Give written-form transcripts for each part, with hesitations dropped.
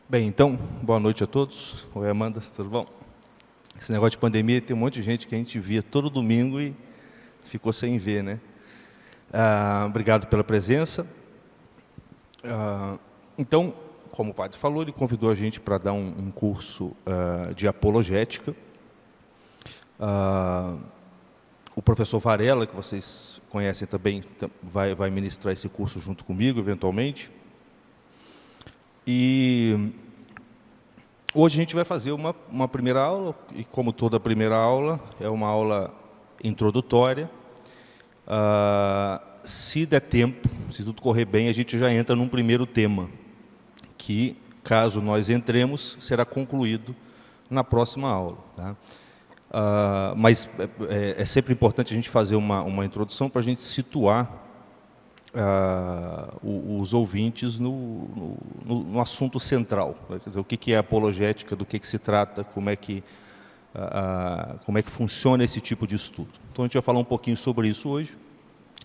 Bem, então, boa noite a todos. Oi, Amanda, tudo bom? Esse negócio de pandemia, tem um monte de gente que a gente via todo domingo e ficou sem ver, né? Obrigado pela presença. Então, como o padre falou, ele convidou a gente para dar um curso de apologética. O professor Varela, que vocês conhecem também, vai ministrar esse curso junto comigo, eventualmente. E hoje a gente vai fazer uma primeira aula, e como toda primeira aula, é uma aula introdutória. Se der tempo, se tudo correr bem, a gente já entra num primeiro tema, que, caso nós entremos, será concluído na próxima aula. Tá? Mas é sempre importante a gente fazer uma introdução para a gente situar os ouvintes no assunto central, né? Quer dizer, o que é apologética, do que se trata, como é que funciona esse tipo de estudo. Então a gente vai falar um pouquinho sobre isso hoje.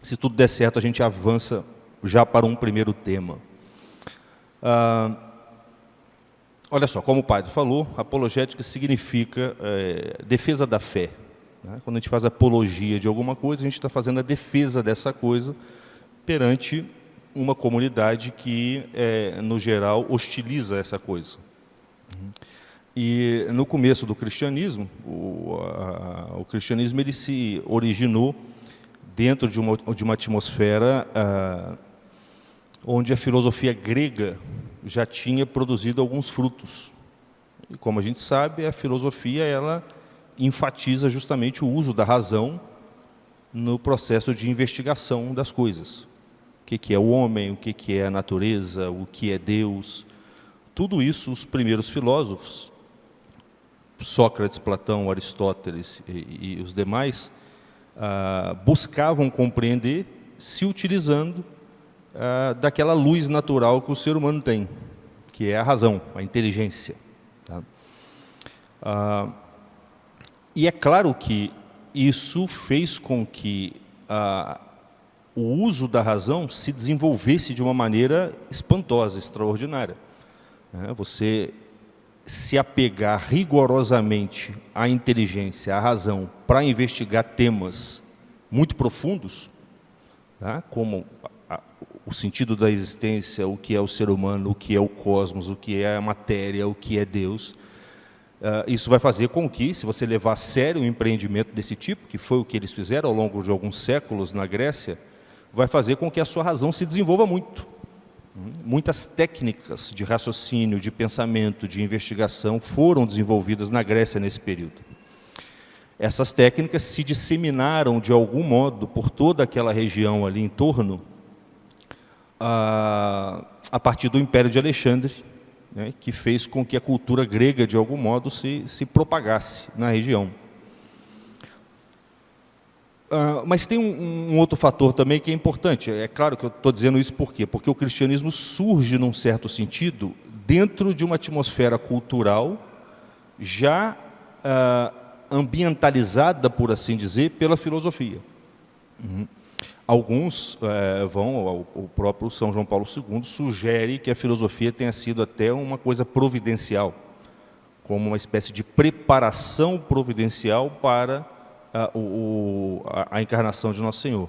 Se tudo der certo, a gente avança já para um primeiro tema. Olha só, como o padre falou, apologética significa defesa da fé, né? Quando a gente faz apologia de alguma coisa, a gente está fazendo a defesa dessa coisa perante uma comunidade que, no geral, hostiliza essa coisa. E no começo do cristianismo, o cristianismo ele se originou dentro de uma atmosfera onde a filosofia grega já tinha produzido alguns frutos. E como a gente sabe, a filosofia ela enfatiza justamente o uso da razão no processo de investigação das coisas. O que é o homem, o que é a natureza, o que é Deus. Tudo isso os primeiros filósofos, Sócrates, Platão, Aristóteles e os demais, buscavam compreender se utilizando daquela luz natural que o ser humano tem, que é a razão, a inteligência. Tá? E é claro que isso fez com que o uso da razão se desenvolvesse de uma maneira espantosa, extraordinária. Você se apegar rigorosamente à inteligência, à razão, para investigar temas muito profundos, tá? Como o sentido da existência, o que é o ser humano, o que é o cosmos, o que é a matéria, o que é Deus. Isso vai fazer com que, se você levar a sério um empreendimento desse tipo, que foi o que eles fizeram ao longo de alguns séculos na Grécia, vai fazer com que a sua razão se desenvolva muito. Muitas técnicas de raciocínio, de pensamento, de investigação foram desenvolvidas na Grécia nesse período. Essas técnicas se disseminaram de algum modo por toda aquela região ali em torno, a partir do Império de Alexandre, né, que fez com que a cultura grega, de algum modo, se propagasse na região. Mas tem um outro fator também que é importante. É claro que eu estou dizendo isso por quê? Porque o cristianismo surge, num certo sentido, dentro de uma atmosfera cultural já ambientalizada, por assim dizer, pela filosofia. Alguns o próprio São João Paulo II sugere que a filosofia tenha sido até uma coisa providencial, como uma espécie de preparação providencial para a encarnação de Nosso Senhor.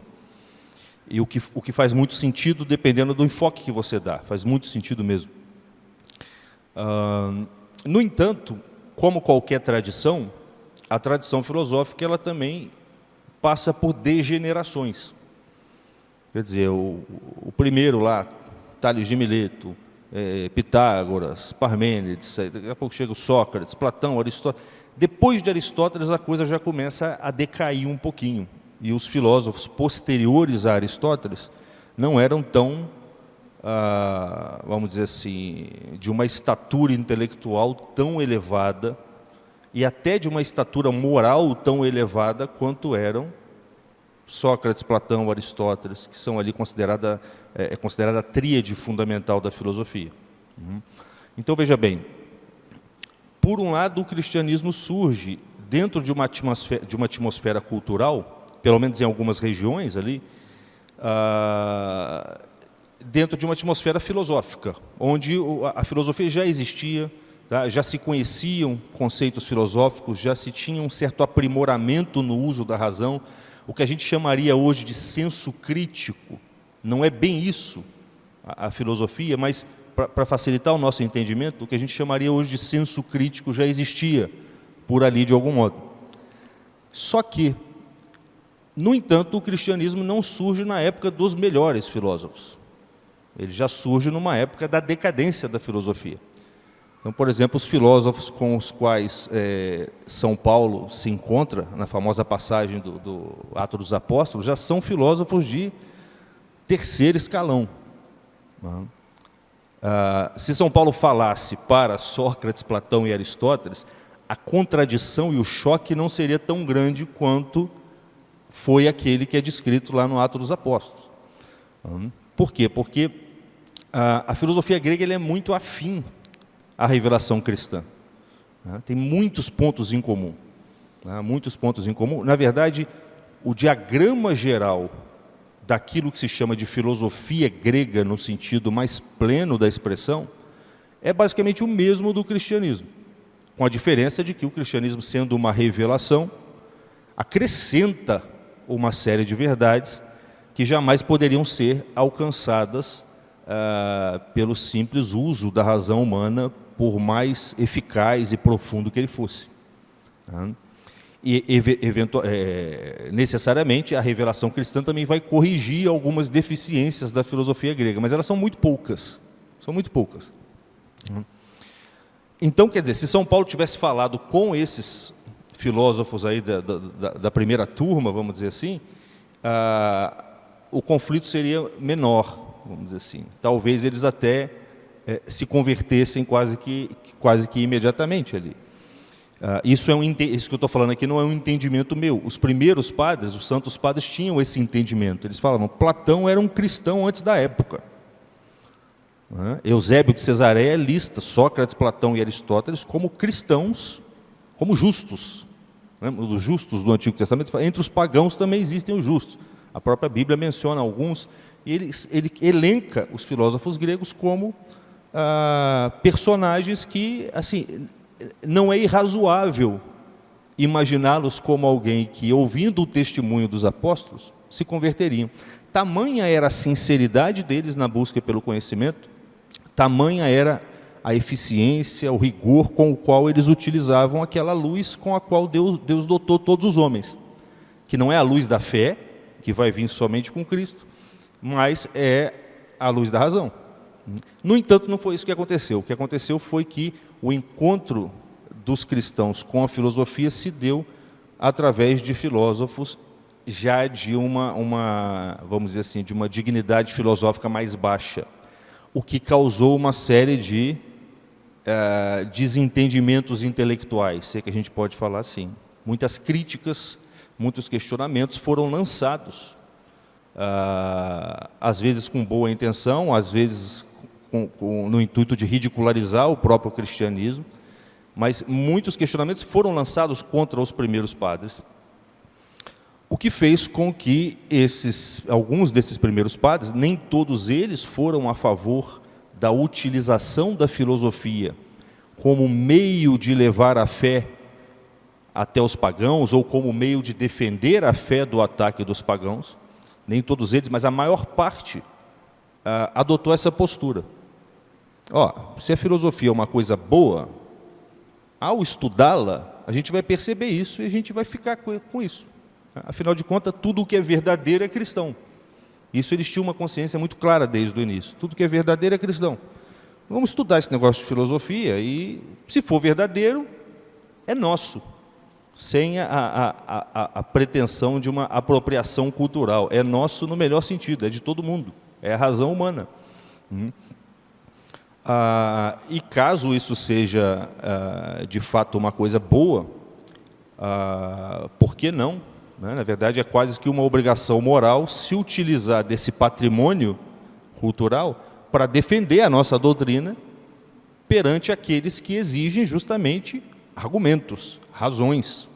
E o que faz muito sentido dependendo do enfoque que você dá, faz muito sentido mesmo. No entanto, como qualquer tradição, a tradição filosófica ela também passa por degenerações. Quer dizer, o primeiro lá, Tales de Mileto, Pitágoras, Parmênides, daqui a pouco chega o Sócrates, Platão, Aristóteles. Depois de Aristóteles, a coisa já começa a decair um pouquinho. E os filósofos posteriores a Aristóteles não eram tão, vamos dizer assim, de uma estatura intelectual tão elevada e até de uma estatura moral tão elevada quanto eram Sócrates, Platão, Aristóteles, que são ali considerada a tríade fundamental da filosofia. Então, veja bem, por um lado, o cristianismo surge dentro de uma atmosfera cultural, pelo menos em algumas regiões ali, dentro de uma atmosfera filosófica, onde a filosofia já existia, tá? Já se conheciam conceitos filosóficos, já se tinha um certo aprimoramento no uso da razão, o que a gente chamaria hoje de senso crítico. Não é bem isso a filosofia, mas para facilitar o nosso entendimento, o que a gente chamaria hoje de senso crítico já existia por ali de algum modo. Só que, no entanto, o cristianismo não surge na época dos melhores filósofos. Ele já surge numa época da decadência da filosofia. Então, por exemplo, os filósofos com os quais São Paulo se encontra, na famosa passagem do Atos dos Apóstolos, já são filósofos de terceiro escalão. Se São Paulo falasse para Sócrates, Platão e Aristóteles, a contradição e o choque não seria tão grande quanto foi aquele que é descrito lá no Atos dos Apóstolos. Por quê? Porque a filosofia grega ele é muito afim à revelação cristã. Tem muitos pontos em comum. Muitos pontos em comum. Na verdade, o diagrama geral daquilo que se chama de filosofia grega, no sentido mais pleno da expressão, é basicamente o mesmo do cristianismo, com a diferença de que o cristianismo, sendo uma revelação, acrescenta uma série de verdades que jamais poderiam ser alcançadas pelo simples uso da razão humana, por mais eficaz e profundo que ele fosse. E necessariamente a revelação cristã também vai corrigir algumas deficiências da filosofia grega, mas elas são muito poucas. São muito poucas. Então, quer dizer, se São Paulo tivesse falado com esses filósofos aí da primeira turma, vamos dizer assim, o conflito seria menor, vamos dizer assim. Talvez eles até se convertessem quase que imediatamente ali. Isso que eu estou falando aqui não é um entendimento meu. Os primeiros padres, os santos padres, tinham esse entendimento. Eles falavam, Platão era um cristão antes da época. Eusébio de Cesareia lista Sócrates, Platão e Aristóteles como cristãos, como justos. Os justos do Antigo Testamento, entre os pagãos também existem os justos. A própria Bíblia menciona alguns, e ele elenca os filósofos gregos como personagens que, assim, não é irrazoável imaginá-los como alguém que, ouvindo o testemunho dos apóstolos, se converteriam. Tamanha era a sinceridade deles na busca pelo conhecimento, tamanha era a eficiência, o rigor com o qual eles utilizavam aquela luz com a qual Deus dotou todos os homens, que não é a luz da fé, que vai vir somente com Cristo, mas é a luz da razão. No entanto, não foi isso que aconteceu. O que aconteceu foi que o encontro dos cristãos com a filosofia se deu através de filósofos já de vamos dizer assim, de uma dignidade filosófica mais baixa, o que causou uma série de desentendimentos intelectuais, se é que a gente pode falar assim. Muitas críticas, muitos questionamentos foram lançados, às vezes com boa intenção, às vezes no intuito de ridicularizar o próprio cristianismo, mas muitos questionamentos foram lançados contra os primeiros padres, o que fez com que alguns desses primeiros padres, nem todos eles foram a favor da utilização da filosofia como meio de levar a fé até os pagãos, ou como meio de defender a fé do ataque dos pagãos. Nem todos eles, mas a maior parte adotou essa postura. Se a filosofia é uma coisa boa, ao estudá-la, a gente vai perceber isso e a gente vai ficar com isso. Afinal de contas, tudo o que é verdadeiro é cristão. Isso eles tinham uma consciência muito clara desde o início. Tudo que é verdadeiro é cristão. Vamos estudar esse negócio de filosofia e, se for verdadeiro, é nosso, sem a pretensão de uma apropriação cultural. É nosso no melhor sentido, é de todo mundo, é a razão humana. E caso isso seja, de fato, uma coisa boa, por que não? Na verdade, é quase que uma obrigação moral se utilizar desse patrimônio cultural para defender a nossa doutrina perante aqueles que exigem justamente argumentos, razões.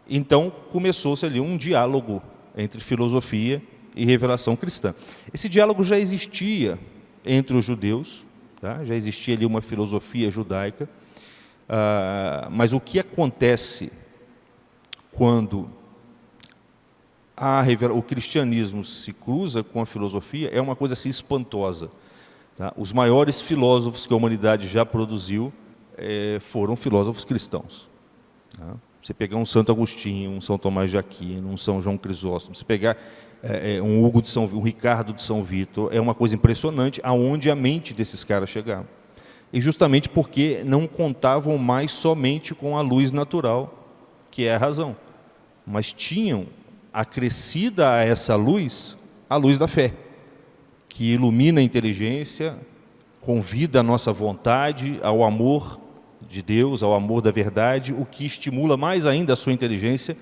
Então, começou-se ali um diálogo entre filosofia e revelação cristã. Esse diálogo já existia entre os judeus, tá? Já existia ali uma filosofia judaica, mas o que acontece quando o cristianismo se cruza com a filosofia é uma coisa assim espantosa. Tá? Os maiores filósofos que a humanidade já produziu foram filósofos cristãos. Tá? Você pegar um Santo Agostinho, um São Tomás de Aquino, um São João Crisóstomo, você pegar um Hugo de São, um Ricardo de São Vítor, é uma coisa impressionante aonde a mente desses caras chegava. E justamente porque não contavam mais somente com a luz natural, que é a razão, mas tinham acrescida a essa luz, a luz da fé, que ilumina a inteligência, convida a nossa vontade ao amor de Deus, ao amor da verdade, o que estimula mais ainda a sua inteligência,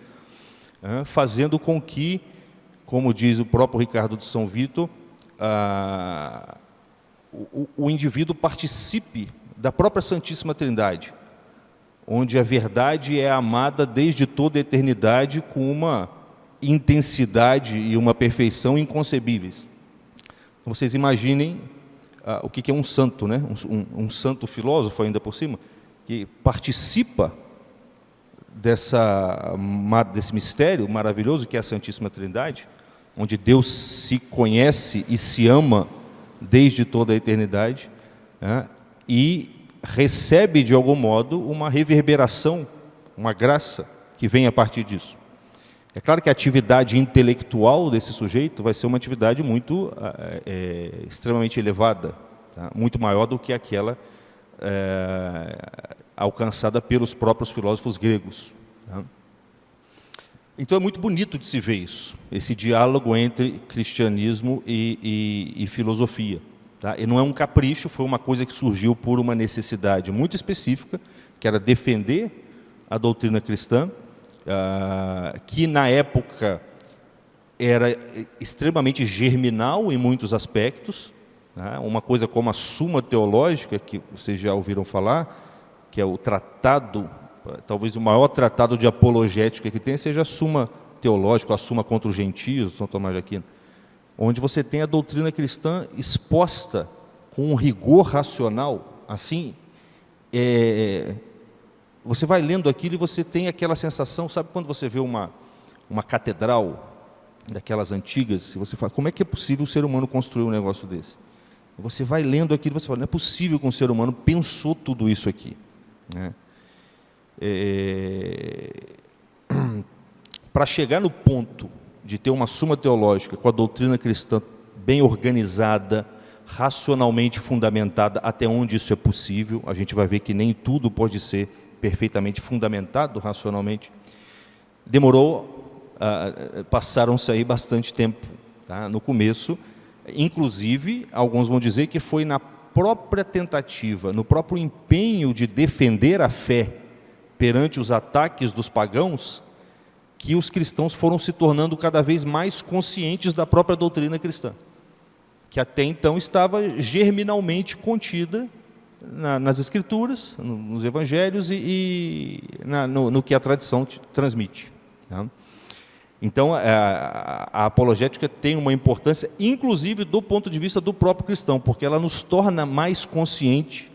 fazendo com que, como diz o próprio Ricardo de São Vítor, o indivíduo participe da própria Santíssima Trindade, onde a verdade é amada desde toda a eternidade com uma intensidade e uma perfeição inconcebíveis. Então, vocês imaginem o que é um santo, né? Um santo filósofo ainda por cima, que participa desse mistério maravilhoso que é a Santíssima Trindade, onde Deus se conhece e se ama desde toda a eternidade, e recebe de algum modo uma reverberação, uma graça que vem a partir disso. É claro que a atividade intelectual desse sujeito vai ser uma atividade muito extremamente elevada, tá? Muito maior do que aquela alcançada pelos próprios filósofos gregos. Tá? Então é muito bonito de se ver isso, esse diálogo entre cristianismo e filosofia. Tá? E não é um capricho, foi uma coisa que surgiu por uma necessidade muito específica, que era defender a doutrina cristã, que na época era extremamente germinal em muitos aspectos, né? Uma coisa como a Suma Teológica, que vocês já ouviram falar, que é o tratado, talvez o maior tratado de apologética que tem, seja a Suma Teológica, a Suma contra os Gentios, São Tomás de Aquino, onde você tem a doutrina cristã exposta com um rigor racional, assim, você vai lendo aquilo e você tem aquela sensação, sabe quando você vê uma catedral daquelas antigas, e você fala, como é que é possível o ser humano construir um negócio desse? E você vai lendo aquilo e você fala, não é possível que um ser humano pensou tudo isso aqui. Né? Para chegar no ponto de ter uma Suma Teológica com a doutrina cristã bem organizada, racionalmente fundamentada, até onde isso é possível, a gente vai ver que nem tudo pode ser perfeitamente fundamentado racionalmente, passaram-se aí bastante tempo, tá? No começo, inclusive, alguns vão dizer que foi na própria tentativa, no próprio empenho de defender a fé perante os ataques dos pagãos, que os cristãos foram se tornando cada vez mais conscientes da própria doutrina cristã, que até então estava germinalmente contida nas Escrituras, nos Evangelhos e no que a tradição transmite. Tá? Então, a apologética tem uma importância, inclusive do ponto de vista do próprio cristão, porque ela nos torna mais consciente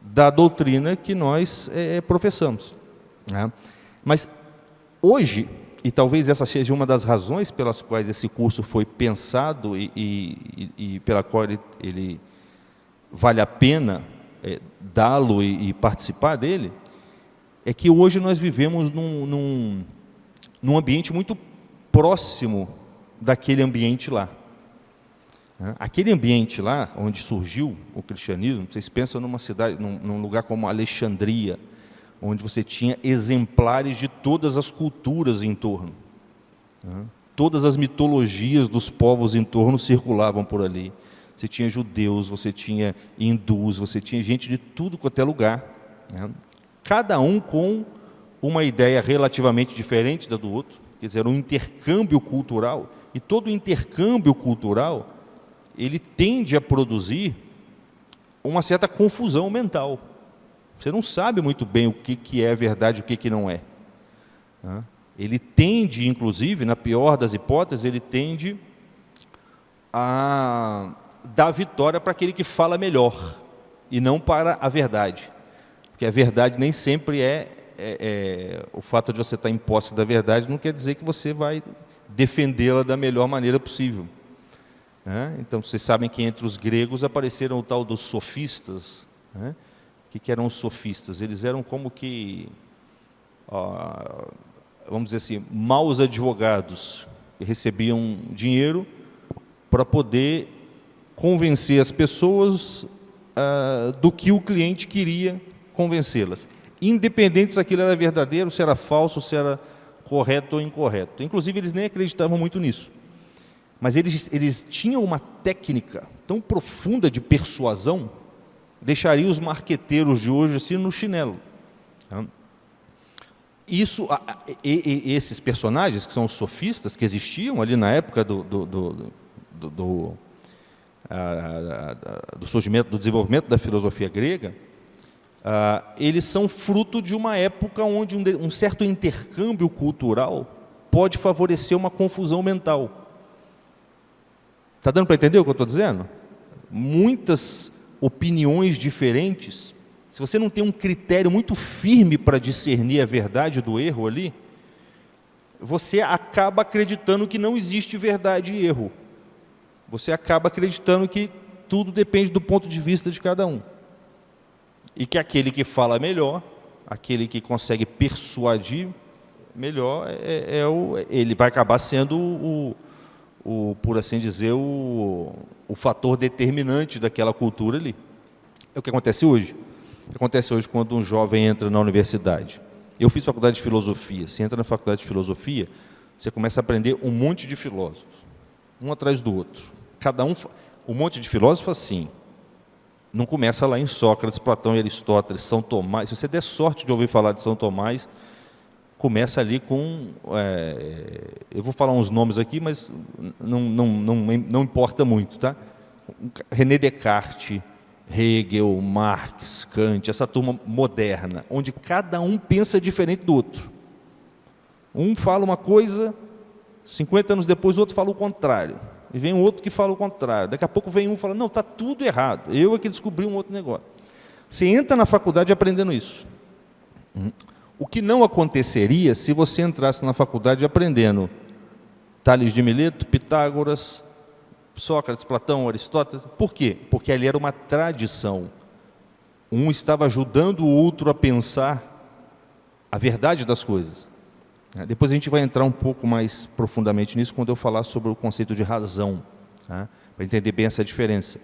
da doutrina que nós professamos. Né? Mas hoje, e talvez essa seja uma das razões pelas quais esse curso foi pensado e pela qual ele vale a pena dá-lo e participar dele, é que hoje nós vivemos num ambiente muito próximo daquele ambiente lá. Aquele ambiente lá, onde surgiu o cristianismo, vocês pensam numa cidade, num lugar como Alexandria, onde você tinha exemplares de todas as culturas em torno. Todas as mitologias dos povos em torno circulavam por ali. Você tinha judeus, você tinha hindus, você tinha gente de tudo quanto é lugar. Cada um com uma ideia relativamente diferente da do outro. Quer dizer, era um intercâmbio cultural. E todo intercâmbio cultural, ele tende a produzir uma certa confusão mental. Você não sabe muito bem o que é verdade e o que não é. Ele tende, inclusive, na pior das hipóteses, ele tende dá vitória para aquele que fala melhor, e não para a verdade. Porque a verdade nem sempre o fato de você estar em posse da verdade não quer dizer que você vai defendê-la da melhor maneira possível. Então, vocês sabem que entre os gregos apareceram o tal dos sofistas. O que eram os sofistas? Eles eram como que, vamos dizer assim, maus advogados, que recebiam dinheiro para poder convencer as pessoas do que o cliente queria convencê-las, independente se aquilo era verdadeiro, se era falso, se era correto ou incorreto. Inclusive, eles nem acreditavam muito nisso. Mas eles tinham uma técnica tão profunda de persuasão, deixaria os marqueteiros de hoje assim no chinelo. Esses personagens, que são os sofistas, que existiam ali na época do surgimento, do desenvolvimento da filosofia grega, eles são fruto de uma época onde um certo intercâmbio cultural pode favorecer uma confusão mental. Está dando para entender o que eu estou dizendo? Muitas opiniões diferentes, se você não tem um critério muito firme para discernir a verdade do erro ali, você acaba acreditando que não existe verdade e erro. Você acaba acreditando que tudo depende do ponto de vista de cada um. E que aquele que fala melhor, aquele que consegue persuadir melhor, ele vai acabar sendo por assim dizer, o fator determinante daquela cultura ali. É o que acontece hoje. O que acontece hoje quando um jovem entra na universidade. Eu fiz faculdade de filosofia. Você entra na faculdade de filosofia, você começa a aprender um monte de filósofos, um atrás do outro. Cada um, um monte de filósofos assim. Não começa lá em Sócrates, Platão e Aristóteles, São Tomás. Se você der sorte de ouvir falar de São Tomás, começa ali com... eu vou falar uns nomes aqui, mas não importa muito, tá? René Descartes, Hegel, Marx, Kant, essa turma moderna, onde cada um pensa diferente do outro. Um fala uma coisa, 50 anos depois o outro fala o contrário. E vem um outro que fala o contrário. Daqui a pouco vem um e fala, não, está tudo errado. Eu é que descobri um outro negócio. Você entra na faculdade aprendendo isso. O que não aconteceria se você entrasse na faculdade aprendendo Tales de Mileto, Pitágoras, Sócrates, Platão, Aristóteles. Por quê? Porque ali era uma tradição. Um estava ajudando o outro a pensar a verdade das coisas. Depois a gente vai entrar um pouco mais profundamente nisso quando eu falar sobre o conceito de razão, tá? Para entender bem essa diferença.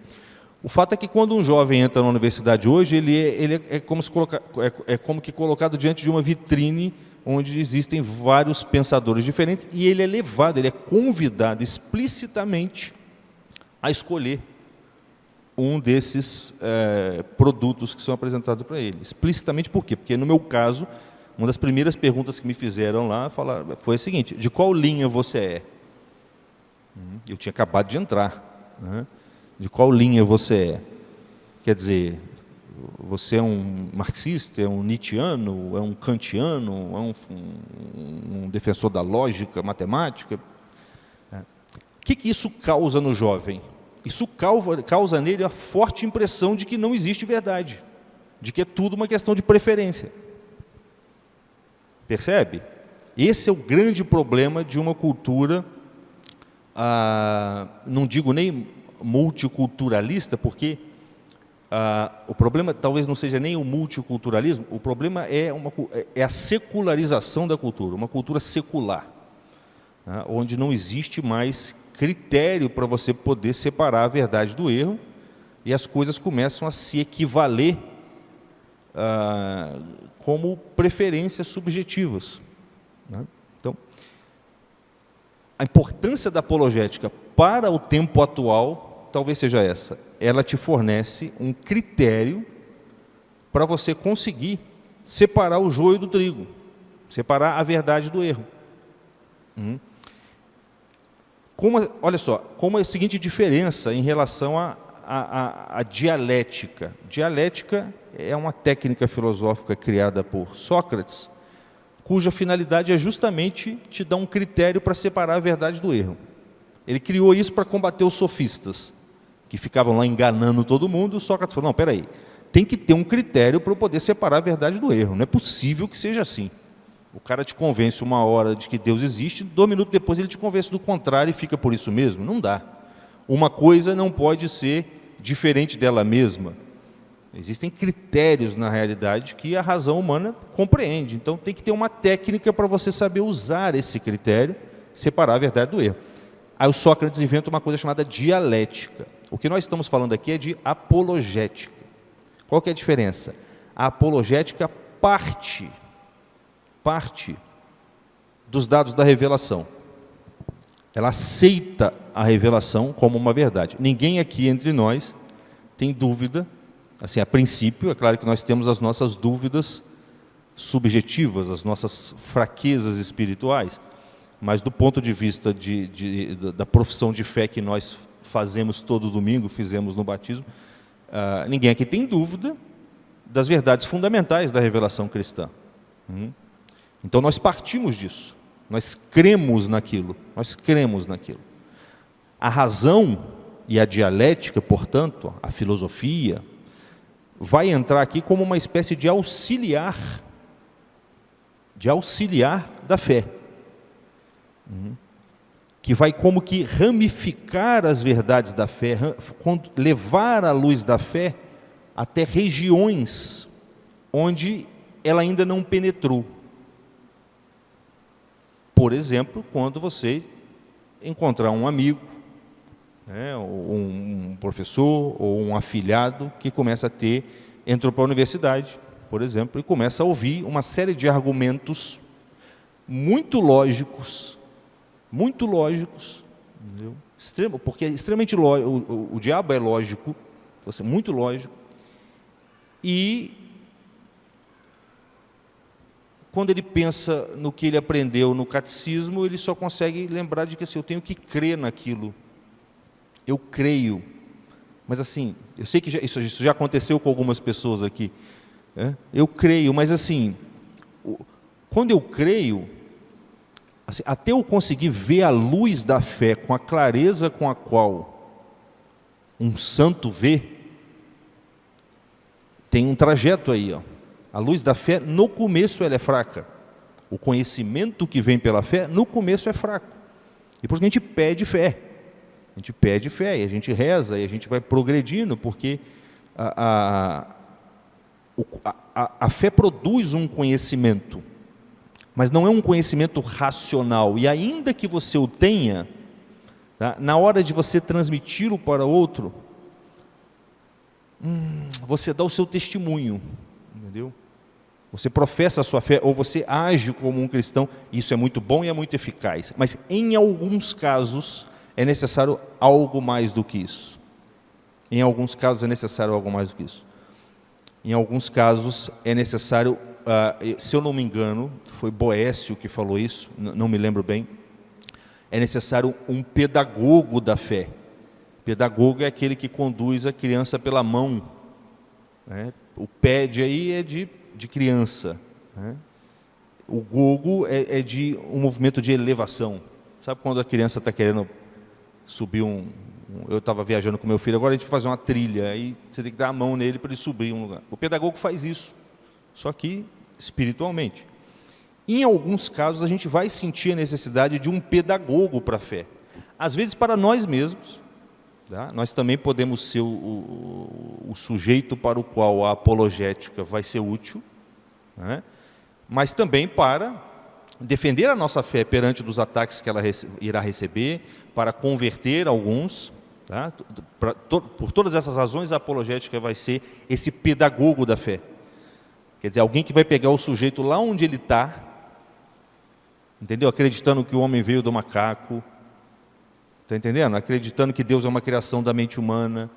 O fato é que quando um jovem entra na universidade hoje, ele é como que colocado diante de uma vitrine onde existem vários pensadores diferentes e ele é levado, ele é convidado explicitamente a escolher um desses produtos que são apresentados para ele. Explicitamente por quê? Porque no meu caso, uma das primeiras perguntas que me fizeram lá foi a seguinte: de qual linha você é? Eu tinha acabado de entrar, né? De qual linha você é? Quer dizer, você é um marxista, é um nietzschiano, é um kantiano, é um defensor da lógica matemática? O que isso causa no jovem? Isso causa nele a forte impressão de que não existe verdade, de que é tudo uma questão de preferência. Percebe? Esse é o grande problema de uma cultura, não digo nem multiculturalista, porque o problema talvez não seja nem o multiculturalismo, o problema é a secularização da cultura, uma cultura secular, né, onde não existe mais critério para você poder separar a verdade do erro e as coisas começam a se equivaler como preferências subjetivas, né? Então, a importância da apologética para o tempo atual talvez seja essa. Ela te fornece um critério para você conseguir separar o joio do trigo, separar a verdade do erro. Olha só, como é a seguinte diferença em relação à dialética. Dialética é uma técnica filosófica criada por Sócrates, cuja finalidade é justamente te dar um critério para separar a verdade do erro. Ele criou isso para combater os sofistas, que ficavam lá enganando todo mundo. Sócrates falou, não, peraí, tem que ter um critério para eu poder separar a verdade do erro. Não é possível que seja assim. O cara te convence uma hora de que Deus existe, 2 minutos depois ele te convence do contrário e fica por isso mesmo. Não dá. Uma coisa não pode ser diferente dela mesma. Existem critérios, na realidade, que a razão humana compreende. Então, tem que ter uma técnica para você saber usar esse critério, separar a verdade do erro. Aí o Sócrates inventa uma coisa chamada dialética. O que nós estamos falando aqui é de apologética. Qual que é a diferença? A apologética parte dos dados da revelação. Ela aceita a revelação como uma verdade. Ninguém aqui entre nós tem dúvida, assim, a princípio, é claro que nós temos as nossas dúvidas subjetivas, as nossas fraquezas espirituais, mas do ponto de vista da profissão de fé que nós fazemos todo domingo, fizemos no batismo, ninguém aqui tem dúvida das verdades fundamentais da revelação cristã. Então nós partimos disso, nós cremos naquilo, A razão e a dialética, portanto, a filosofia, vai entrar aqui como uma espécie de auxiliar da fé, que vai como que ramificar as verdades da fé, levar a luz da fé até regiões onde ela ainda não penetrou. Por exemplo, quando você encontrar um amigo, ou um professor, ou um afilhado que entrou para a universidade, por exemplo, e começa a ouvir uma série de argumentos muito lógicos, entendeu? Porque é extremamente lógico, o diabo é lógico, muito lógico, e quando ele pensa no que ele aprendeu no catecismo, ele só consegue lembrar de que assim, eu tenho que crer naquilo. Eu creio. Mas assim, eu sei que isso já aconteceu com algumas pessoas aqui. Eu creio, mas assim, quando eu creio, assim, até eu conseguir ver a luz da fé com a clareza com a qual um santo vê, tem um trajeto aí, ó. A luz da fé, no começo, ela é fraca. O conhecimento que vem pela fé, no começo, é fraco. E por isso que a gente pede fé. A gente pede fé, e a gente reza, e a gente vai progredindo, porque a fé produz um conhecimento, mas não é um conhecimento racional. E ainda que você o tenha, tá, na hora de você transmiti-lo para outro, você dá o seu testemunho, entendeu? Você professa a sua fé, ou você age como um cristão, isso é muito bom e é muito eficaz. Mas em alguns casos é necessário algo mais do que isso. Em alguns casos é necessário algo mais do que isso. Em alguns casos é necessário, se eu não me engano, foi Boécio que falou isso, não me lembro bem, é necessário um pedagogo da fé. Pedagogo é aquele que conduz a criança pela mão, né? O pede aí é de criança, né? O gogo é de um movimento de elevação. Sabe quando a criança está querendo subir eu estava viajando com meu filho, agora a gente vai fazer uma trilha, aí você tem que dar a mão nele para ele subir um lugar. O pedagogo faz isso, só que espiritualmente. Em alguns casos a gente vai sentir a necessidade de um pedagogo para a fé. Às vezes para nós mesmos, tá? Nós também podemos ser o sujeito para o qual a apologética vai ser útil, né? Mas também para defender a nossa fé perante dos ataques que ela irá receber, para converter alguns, tá? Por todas essas razões, a apologética vai ser esse pedagogo da fé. Quer dizer, alguém que vai pegar o sujeito lá onde ele está, entendeu? Acreditando que o homem veio do macaco, está entendendo? Acreditando que Deus é uma criação da mente humana,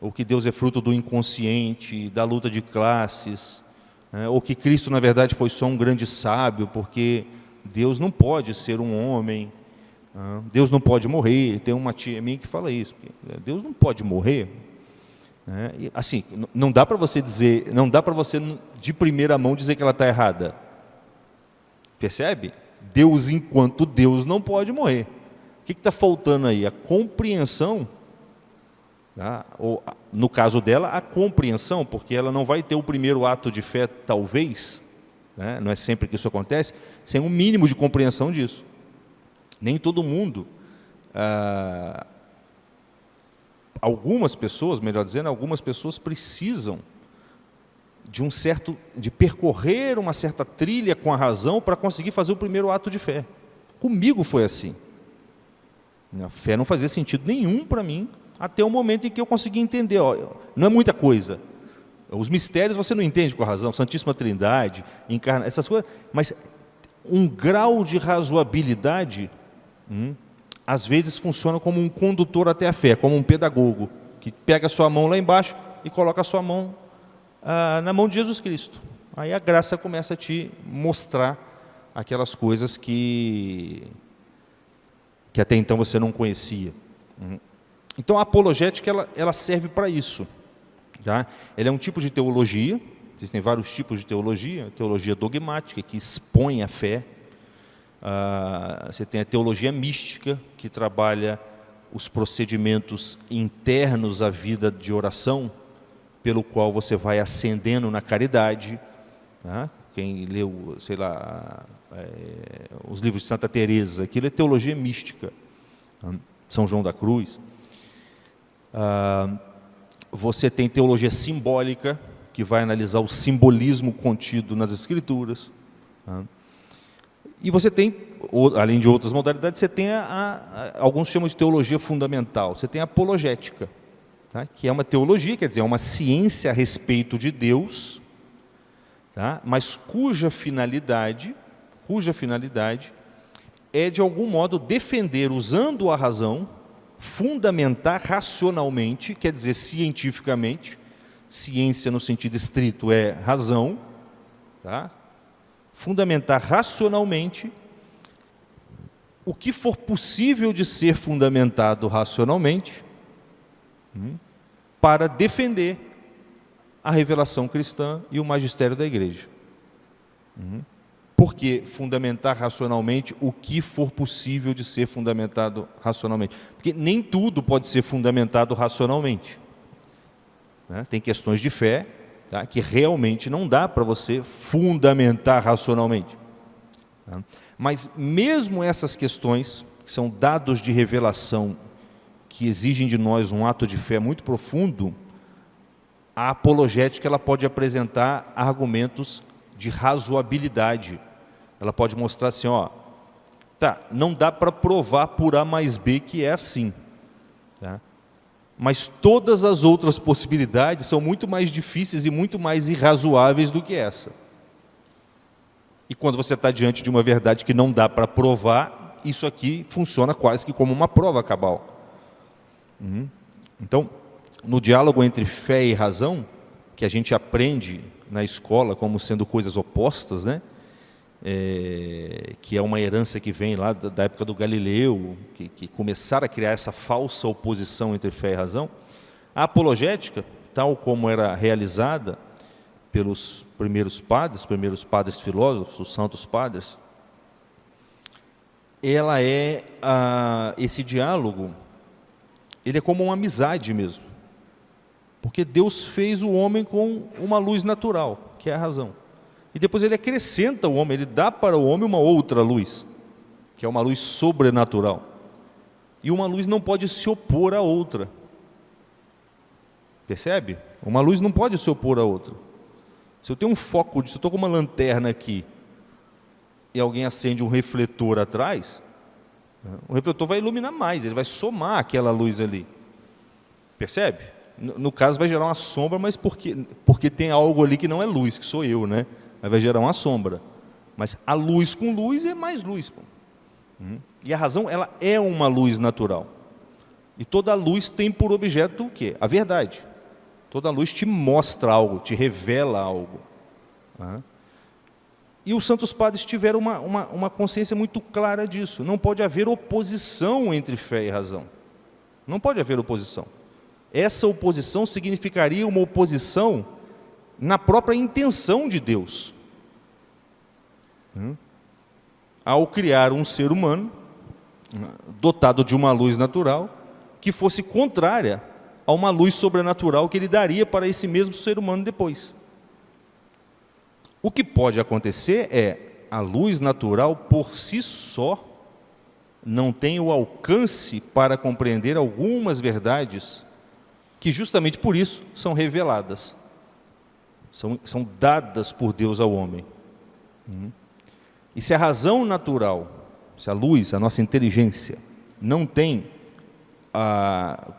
ou que Deus é fruto do inconsciente, da luta de classes, né? Ou que Cristo, na verdade, foi só um grande sábio, porque Deus não pode ser um homem, Deus não pode morrer. Tem uma tia minha que fala isso, Deus não pode morrer, né? E, assim, não dá para você dizer, não dá para você de primeira mão dizer que ela está errada. Percebe? Deus, enquanto Deus, não pode morrer. que está faltando aí? A compreensão, tá? Ou, no caso dela, a compreensão, porque ela não vai ter o primeiro ato de fé, talvez, né? Não é sempre que isso acontece, sem um mínimo de compreensão disso. Nem todo mundo, algumas pessoas, melhor dizendo, algumas pessoas precisam de percorrer uma certa trilha com a razão para conseguir fazer o primeiro ato de fé. Comigo foi assim. A fé não fazia sentido nenhum para mim, até o momento em que eu consegui entender. Ó, não é muita coisa. Os mistérios você não entende com a razão, Santíssima Trindade, essas coisas, mas um grau de razoabilidade, às vezes funciona como um condutor até a fé, como um pedagogo, que pega a sua mão lá embaixo e coloca a sua mão na mão de Jesus Cristo. Aí a graça começa a te mostrar aquelas coisas que até então você não conhecia. Então a apologética ela serve para isso. Tá? Ela é um tipo de teologia, existem vários tipos de teologia, teologia dogmática, que expõe a fé. Você tem a teologia mística, que trabalha os procedimentos internos à vida de oração, pelo qual você vai ascendendo na caridade. Tá? Quem leu, sei lá, os livros de Santa Teresa, aquilo é teologia mística. São João da Cruz. Você tem teologia simbólica, que vai analisar o simbolismo contido nas Escrituras. E você tem, além de outras modalidades, você tem alguns chamam de teologia fundamental. Você tem a apologética, tá? Que é uma teologia, quer dizer, é uma ciência a respeito de Deus, tá? Mas cuja finalidade é, de algum modo, defender, usando a razão, fundamentar racionalmente, quer dizer, cientificamente. Ciência, no sentido estrito, é razão, tá? Fundamentar racionalmente o que for possível de ser fundamentado racionalmente, para defender a revelação cristã e o magistério da igreja. Por que fundamentar racionalmente o que for possível de ser fundamentado racionalmente? Porque nem tudo pode ser fundamentado racionalmente. Né? Tem questões de fé, tá, que realmente não dá para você fundamentar racionalmente. Tá? Mas mesmo essas questões, que são dados de revelação, que exigem de nós um ato de fé muito profundo, a apologética ela pode apresentar argumentos de razoabilidade. Ela pode mostrar assim, ó, tá, não dá para provar por A mais B que é assim, tá? Mas todas as outras possibilidades são muito mais difíceis e muito mais irrazoáveis do que essa. E quando você está diante de uma verdade que não dá para provar, isso aqui funciona quase que como uma prova cabal. Então, no diálogo entre fé e razão, que a gente aprende na escola como sendo coisas opostas, né? Que é uma herança que vem lá da época do Galileu, que começaram a criar essa falsa oposição entre fé e razão. A apologética, tal como era realizada pelos primeiros padres filósofos, os santos padres, ela é esse diálogo, ele é como uma amizade mesmo, porque Deus fez o homem com uma luz natural, que é a razão. E depois ele acrescenta o homem, ele dá para o homem uma outra luz, que é uma luz sobrenatural. E uma luz não pode se opor à outra. Percebe? Uma luz não pode se opor à outra. Se eu tenho um foco, se eu estou com uma lanterna aqui, e alguém acende um refletor atrás, o refletor vai iluminar mais, ele vai somar aquela luz ali. Percebe? No caso vai gerar uma sombra, mas porque tem algo ali que não é luz, que sou eu, né? Aí vai gerar uma sombra. Mas a luz com luz é mais luz. E a razão, ela é uma luz natural. E toda luz tem por objeto o quê? A verdade. Toda luz te mostra algo, te revela algo. E os santos padres tiveram uma consciência muito clara disso. Não pode haver oposição entre fé e razão. Não pode haver oposição. Essa oposição significaria uma oposição na própria intenção de Deus. Ao criar um ser humano, dotado de uma luz natural que fosse contrária a uma luz sobrenatural que ele daria para esse mesmo ser humano depois. O que pode acontecer é a luz natural por si só não tem o alcance para compreender algumas verdades que justamente por isso são reveladas, são dadas por Deus ao homem. E se a razão natural, se a luz, a nossa inteligência, não tem a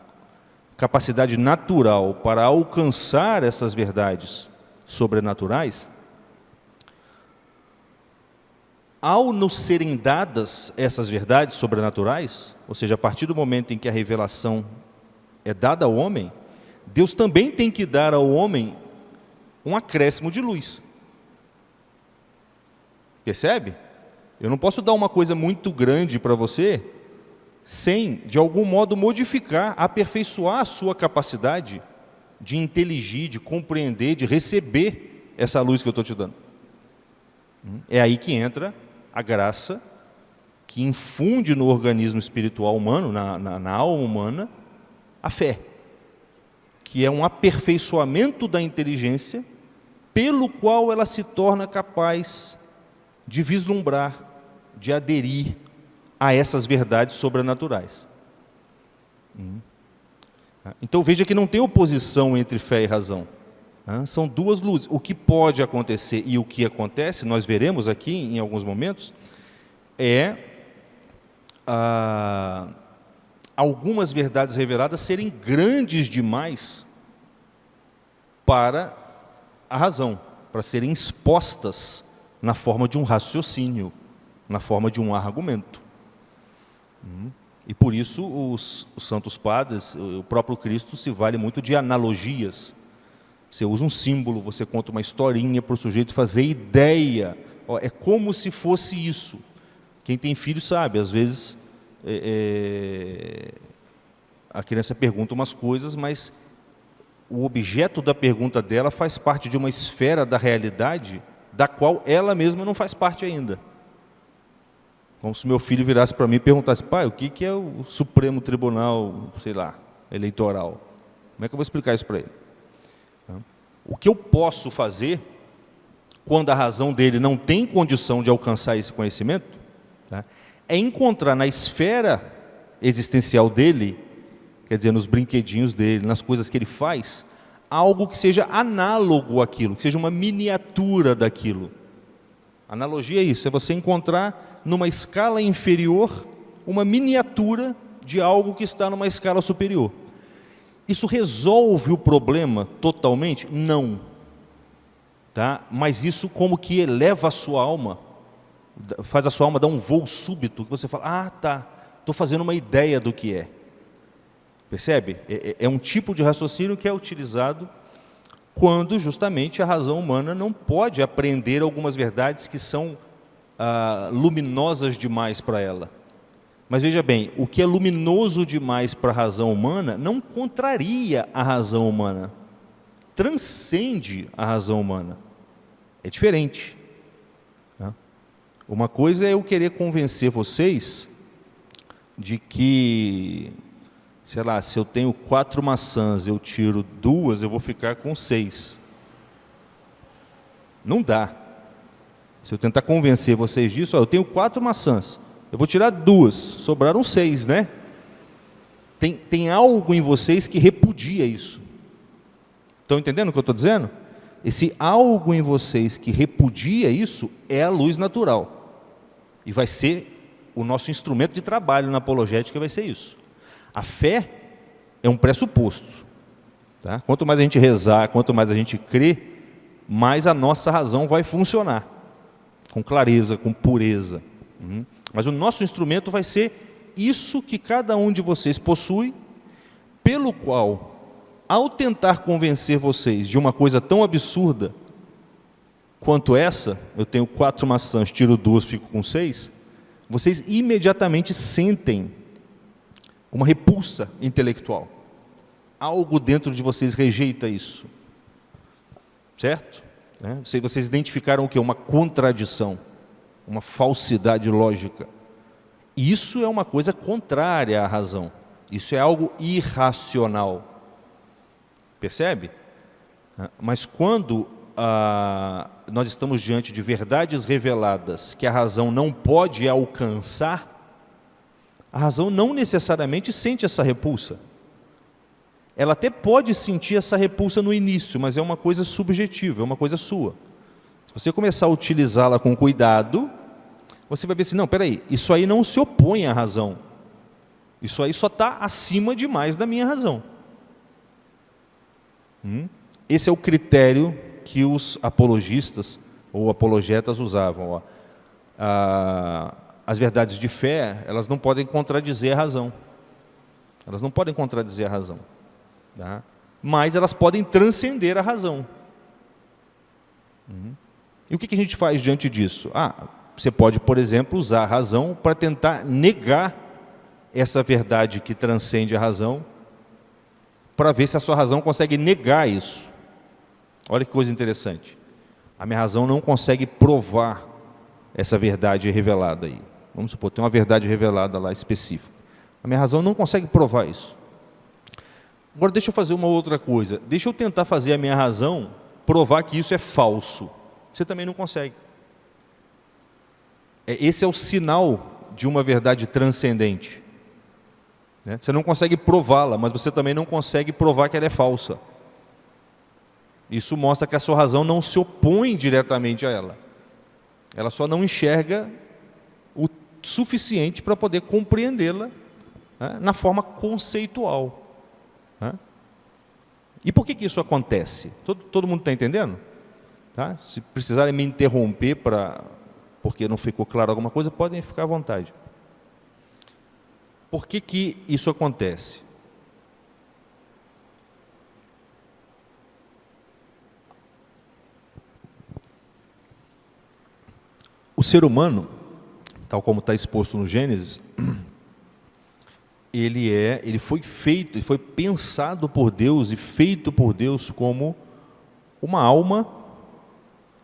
capacidade natural para alcançar essas verdades sobrenaturais, ao nos serem dadas essas verdades sobrenaturais, ou seja, a partir do momento em que a revelação é dada ao homem, Deus também tem que dar ao homem um acréscimo de luz. Percebe? Eu não posso dar uma coisa muito grande para você sem, de algum modo, modificar, aperfeiçoar a sua capacidade de inteligir, de compreender, de receber essa luz que eu estou te dando. É aí que entra a graça que infunde no organismo espiritual humano, na alma humana, a fé, que é um aperfeiçoamento da inteligência pelo qual ela se torna capaz de vislumbrar, de aderir a essas verdades sobrenaturais. Então veja que não tem oposição entre fé e razão. São duas luzes. O que pode acontecer e o que acontece, nós veremos aqui em alguns momentos, é algumas verdades reveladas serem grandes demais para a razão, para serem expostas na forma de um raciocínio, na forma de um argumento. E por isso os santos padres, o próprio Cristo se vale muito de analogias. Você usa um símbolo, você conta uma historinha para o sujeito fazer ideia. É como se fosse isso. Quem tem filho sabe, às vezes a criança pergunta umas coisas, mas o objeto da pergunta dela faz parte de uma esfera da realidade da qual ela mesma não faz parte ainda. Como se meu filho virasse para mim e perguntasse: pai, o que é o Supremo Tribunal, sei lá, Eleitoral? Como é que eu vou explicar isso para ele? O que eu posso fazer, quando a razão dele não tem condição de alcançar esse conhecimento, é encontrar na esfera existencial dele, quer dizer, nos brinquedinhos dele, nas coisas que ele faz, algo que seja análogo àquilo, que seja uma miniatura daquilo. Analogia é isso, é você encontrar numa escala inferior uma miniatura de algo que está numa escala superior. Isso resolve o problema totalmente? Não. Mas isso como que eleva a sua alma, faz a sua alma dar um voo súbito, que você fala: estou fazendo uma ideia do que é. Percebe? É um tipo de raciocínio que é utilizado quando justamente a razão humana não pode aprender algumas verdades que são luminosas demais para ela. Mas veja bem, o que é luminoso demais para a razão humana não contraria a razão humana, transcende a razão humana. É diferente. Uma coisa é eu querer convencer vocês de que, sei lá, se eu tenho 4 maçãs, eu tiro 2, eu vou ficar com 6. Não dá. Se eu tentar convencer vocês disso, eu tenho 4 maçãs, eu vou tirar 2, sobraram 6, né? Tem algo em vocês que repudia isso. Estão entendendo o que eu estou dizendo? Esse algo em vocês que repudia isso é a luz natural. E vai ser o nosso instrumento de trabalho na apologética, vai ser isso. A fé é um pressuposto. Quanto mais a gente rezar, quanto mais a gente crer, mais a nossa razão vai funcionar. Com clareza, com pureza. Mas o nosso instrumento vai ser isso que cada um de vocês possui, pelo qual, ao tentar convencer vocês de uma coisa tão absurda quanto essa, eu tenho 4 maçãs, tiro 2, fico com 6, vocês imediatamente sentem uma repulsa intelectual. Algo dentro de vocês rejeita isso. Certo? Vocês identificaram o quê? Uma contradição, uma falsidade lógica. Isso é uma coisa contrária à razão. Isso é algo irracional. Percebe? Mas quando nós estamos diante de verdades reveladas que a razão não pode alcançar, a razão não necessariamente sente essa repulsa. Ela até pode sentir essa repulsa no início, mas é uma coisa subjetiva, é uma coisa sua. Se você começar a utilizá-la com cuidado, você vai ver assim, não, peraí, isso aí não se opõe à razão. Isso aí só está acima demais da minha razão. Esse é o critério que os apologistas ou apologetas usavam. As verdades de fé, elas não podem contradizer a razão. Elas não podem contradizer a razão. Tá? Mas elas podem transcender a razão. E o que a gente faz diante disso? Você pode, por exemplo, usar a razão para tentar negar essa verdade que transcende a razão, para ver se a sua razão consegue negar isso. Olha que coisa interessante. A minha razão não consegue provar essa verdade revelada aí. Vamos supor, tem uma verdade revelada lá específica. A minha razão não consegue provar isso. Agora deixa eu fazer uma outra coisa. Deixa eu tentar fazer a minha razão provar que isso é falso. Você também não consegue. Esse é o sinal de uma verdade transcendente. Você não consegue prová-la, mas você também não consegue provar que ela é falsa. Isso mostra que a sua razão não se opõe diretamente a ela. Ela só não enxerga o suficiente para poder compreendê-la, na forma conceitual. E por que isso acontece? Todo mundo está entendendo? Tá? Se precisarem me interromper porque não ficou claro alguma coisa, podem ficar à vontade. Por que isso acontece? O ser humano, tal como está exposto no Gênesis, ele foi feito, ele foi pensado por Deus e feito por Deus como uma alma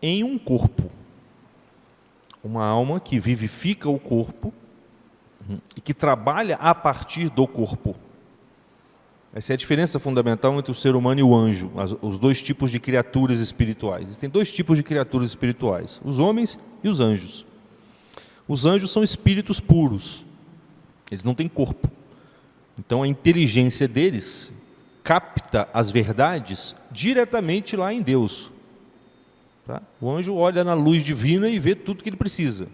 em um corpo. Uma alma que vivifica o corpo e que trabalha a partir do corpo. Essa é a diferença fundamental entre o ser humano e o anjo, os dois tipos de criaturas espirituais. Existem dois tipos de criaturas espirituais, os homens e os anjos. Os anjos são espíritos puros, eles não têm corpo. Então a inteligência deles capta as verdades diretamente lá em Deus. Tá? O anjo olha na luz divina e vê tudo que ele precisa,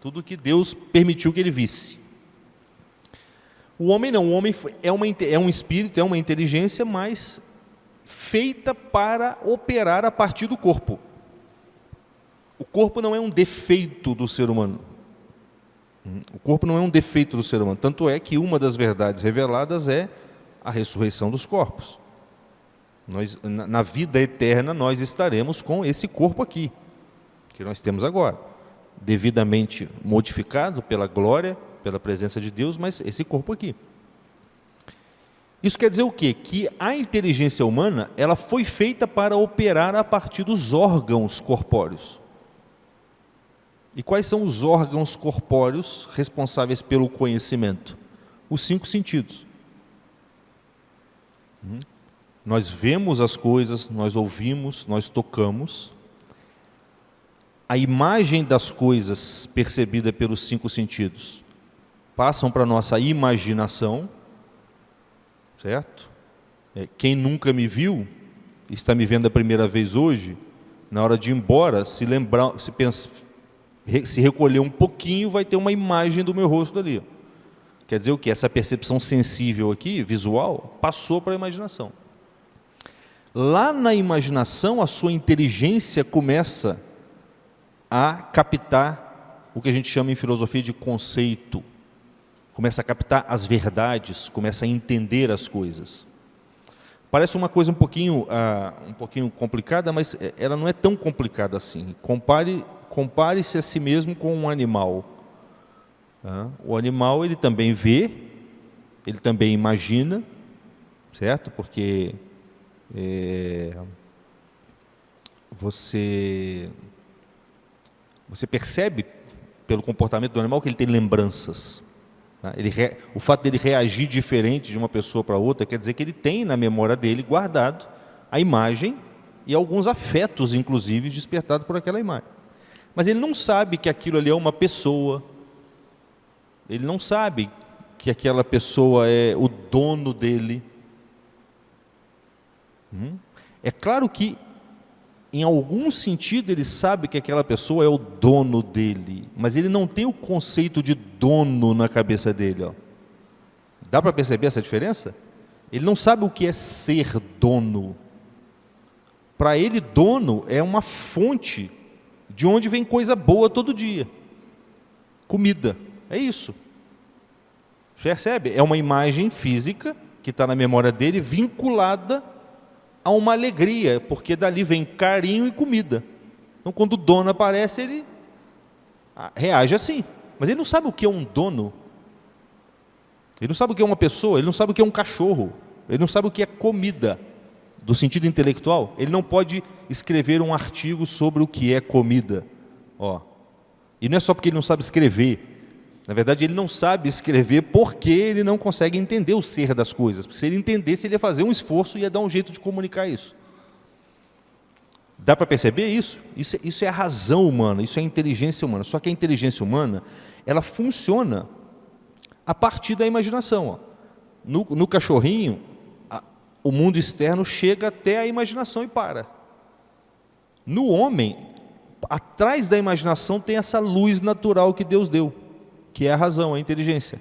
tudo que Deus permitiu que ele visse. O homem não, o homem é um espírito, é uma inteligência, mas feita para operar a partir do corpo. O corpo não é um defeito do ser humano. O corpo não é um defeito do ser humano. Tanto é que uma das verdades reveladas é a ressurreição dos corpos. Na vida eterna, nós estaremos com esse corpo aqui, que nós temos agora, devidamente modificado pela glória, pela presença de Deus, mas esse corpo aqui. Isso quer dizer o quê? Que a inteligência humana, ela foi feita para operar a partir dos órgãos corpóreos. E quais são os órgãos corpóreos responsáveis pelo conhecimento? Os 5 sentidos. Nós vemos as coisas, nós ouvimos, nós tocamos. A imagem das coisas percebida pelos 5 sentidos passam para a nossa imaginação, certo? Quem nunca me viu, está me vendo a primeira vez hoje, na hora de ir embora, se recolher um pouquinho, vai ter uma imagem do meu rosto ali. Quer dizer o quê? Essa percepção sensível aqui, visual, passou para a imaginação. Lá na imaginação, a sua inteligência começa a captar o que a gente chama em filosofia de conceito. Começa a captar as verdades, começa a entender as coisas. Parece uma coisa um pouquinho complicada, mas ela não é tão complicada assim. Compare-se a si mesmo com um animal. O animal, ele também vê, ele também imagina, certo? Porque você percebe pelo comportamento do animal que ele tem lembranças. Tá? O fato dele reagir diferente de uma pessoa para outra quer dizer que ele tem na memória dele guardado a imagem e alguns afetos, inclusive, despertados por aquela imagem. Mas ele não sabe que aquilo ali é uma pessoa, ele não sabe que aquela pessoa é o dono dele. É claro que, em algum sentido, ele sabe que aquela pessoa é o dono dele, mas ele não tem o conceito de dono na cabeça dele. Ó. Dá para perceber essa diferença? Ele não sabe o que é ser dono. Para ele, dono é uma fonte de onde vem coisa boa todo dia. Comida, é isso. Percebe? É uma imagem física que está na memória dele, vinculada a uma alegria, porque dali vem carinho e comida. Então, quando o dono aparece, ele reage assim. Mas ele não sabe o que é um dono. Ele não sabe o que é uma pessoa, ele não sabe o que é um cachorro. Ele não sabe o que é comida, do sentido intelectual. Ele não pode escrever um artigo sobre o que é comida. Ó. E não é só porque ele não sabe escrever. Na verdade, ele não sabe escrever porque ele não consegue entender o ser das coisas. Porque se ele entendesse, ele ia fazer um esforço e ia dar um jeito de comunicar isso. Dá para perceber isso? Isso é a razão humana, isso é a inteligência humana. Só que a inteligência humana, ela funciona a partir da imaginação. Ó. No cachorrinho, o mundo externo chega até a imaginação e para. No homem, atrás da imaginação tem essa luz natural que Deus deu, que é a razão, a inteligência.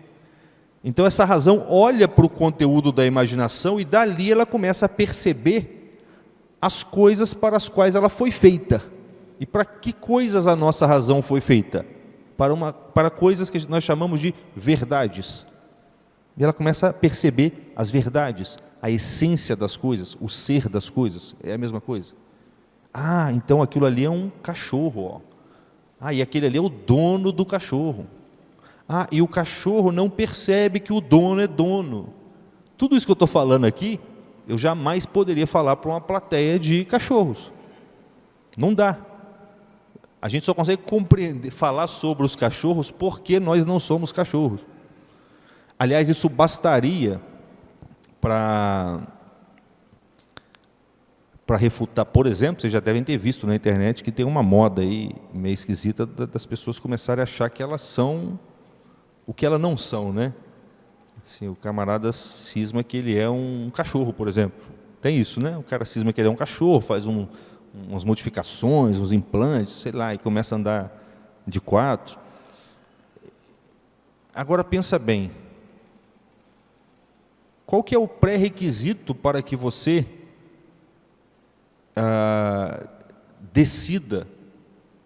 Então essa razão olha para o conteúdo da imaginação e dali ela começa a perceber as coisas para as quais ela foi feita. E para que coisas a nossa razão foi feita? Para coisas que nós chamamos de verdades. E ela começa a perceber as verdades, a essência das coisas, o ser das coisas, é a mesma coisa. Ah, então aquilo ali é um cachorro. Ó. Ah, e aquele ali é o dono do cachorro. Ah, e o cachorro não percebe que o dono é dono. Tudo isso que eu estou falando aqui, eu jamais poderia falar para uma plateia de cachorros. Não dá. A gente só consegue compreender, falar sobre os cachorros porque nós não somos cachorros. Aliás, isso bastaria para refutar, por exemplo, vocês já devem ter visto na internet que tem uma moda aí meio esquisita das pessoas começarem a achar que elas são o que elas não são, né? Assim, o camarada cisma que ele é um cachorro, por exemplo. Tem isso, né? O cara cisma que ele é um cachorro, faz umas modificações, uns implantes, sei lá, e começa a andar de 4. Agora pensa bem. Qual que é o pré-requisito para que você decida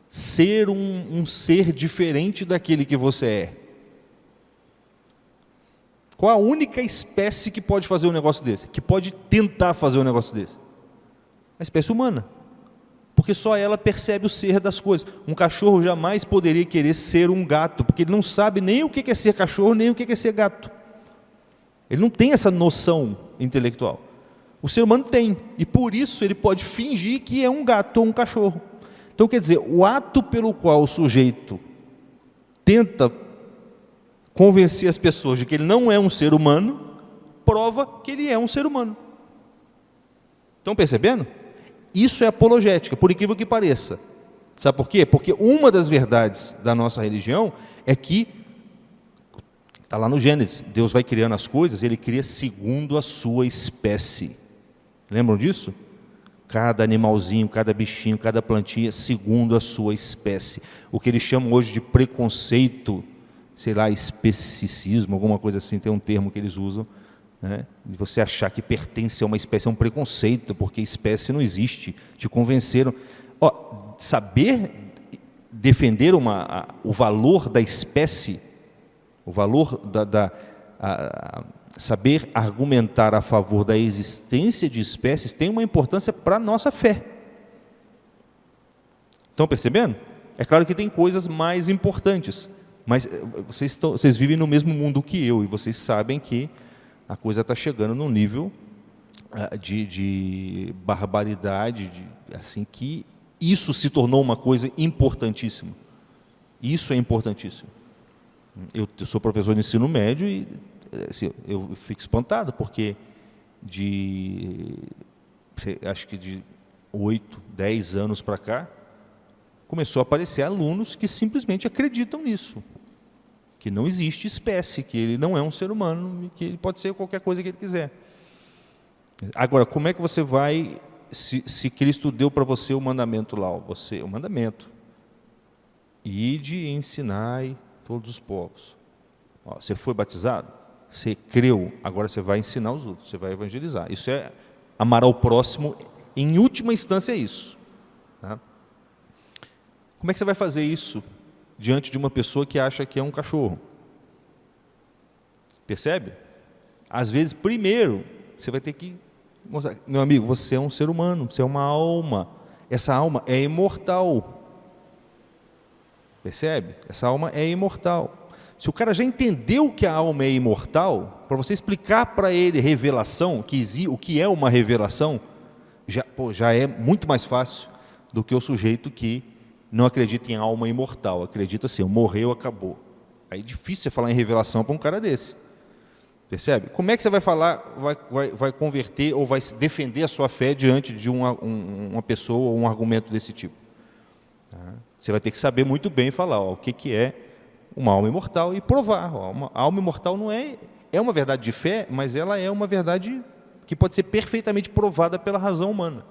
ser um ser diferente daquele que você é? Qual a única espécie que pode fazer um negócio desse? Que pode tentar fazer um negócio desse? A espécie humana. Porque só ela percebe o ser das coisas. Um cachorro jamais poderia querer ser um gato, porque ele não sabe nem o que é ser cachorro, nem o que é ser gato. Ele não tem essa noção intelectual. O ser humano tem, e por isso ele pode fingir que é um gato ou um cachorro. Então, quer dizer, o ato pelo qual o sujeito tenta convencer as pessoas de que ele não é um ser humano, prova que ele é um ser humano. Estão percebendo? Isso é apologética, por incrível que pareça. Sabe por quê? Porque uma das verdades da nossa religião é que, está lá no Gênesis, Deus vai criando as coisas, Ele cria segundo a sua espécie. Lembram disso? Cada animalzinho, cada bichinho, cada plantinha, segundo a sua espécie. O que eles chamam hoje de preconceito, sei lá, especicismo, alguma coisa assim, tem um termo que eles usam, né? De você achar que pertence a uma espécie, é um preconceito, porque espécie não existe, te convenceram. Ó, saber defender o valor da espécie, o valor saber argumentar a favor da existência de espécies tem uma importância para a nossa fé. Estão percebendo? É claro que tem coisas mais importantes, mas vocês vivem no mesmo mundo que eu, e vocês sabem que a coisa está chegando num nível de barbaridade, assim, que isso se tornou uma coisa importantíssima. Isso é importantíssimo. Eu sou professor de ensino médio e assim, eu fico espantado, porque acho que de 8, 10 anos para cá, começou a aparecer alunos que simplesmente acreditam nisso, que não existe espécie, que ele não é um ser humano, que ele pode ser qualquer coisa que ele quiser. Agora, como é que você vai, se Cristo deu para você o mandamento lá, o mandamento, ide e ensinai todos os povos. Ó, você foi batizado? Você creu, agora você vai ensinar os outros, você vai evangelizar. Isso é amar ao próximo, em última instância é isso. Tá? Como é que você vai fazer isso diante de uma pessoa que acha que é um cachorro? Percebe? Às vezes, primeiro, você vai ter que mostrar, meu amigo, você é um ser humano, você é uma alma. Essa alma é imortal. Percebe? Essa alma é imortal. Se o cara já entendeu que a alma é imortal, para você explicar para ele revelação, o que é uma revelação, já é muito mais fácil do que o sujeito que não acredita em alma imortal, acredita assim, morreu, acabou. Aí é difícil você falar em revelação para um cara desse. Percebe? Como é que você vai falar, vai converter ou vai defender a sua fé diante de uma pessoa ou um argumento desse tipo? Você vai ter que saber muito bem falar o que é uma alma imortal e provar. A alma imortal não é uma verdade de fé, mas ela é uma verdade que pode ser perfeitamente provada pela razão humana.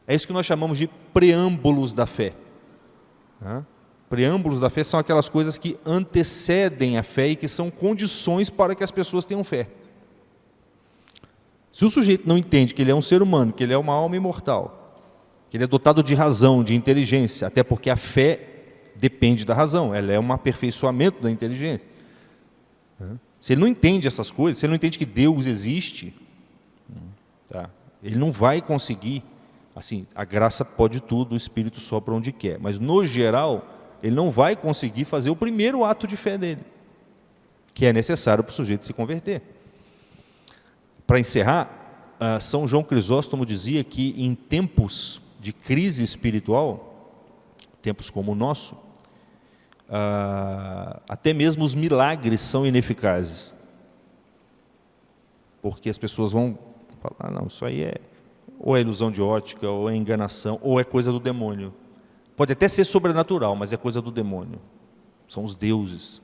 É isso que nós chamamos de preâmbulos da fé. Preâmbulos da fé são aquelas coisas que antecedem a fé e que são condições para que as pessoas tenham fé. Se o sujeito não entende que ele é um ser humano, que ele é uma alma imortal, que ele é dotado de razão, de inteligência, até porque a fé depende da razão, ela é um aperfeiçoamento da inteligência. Se ele não entende essas coisas, se ele não entende que Deus existe, ele não vai conseguir, assim, a graça pode tudo, o Espírito sopra onde quer, mas no geral, ele não vai conseguir fazer o primeiro ato de fé dele, que é necessário para o sujeito se converter. Para encerrar, São João Crisóstomo dizia que em tempos de crise espiritual, tempos como o nosso, até mesmo os milagres são ineficazes. Porque as pessoas vão falar, não, isso aí ou é ilusão de ótica, ou é enganação, ou é coisa do demônio. Pode até ser sobrenatural, mas é coisa do demônio. São os deuses.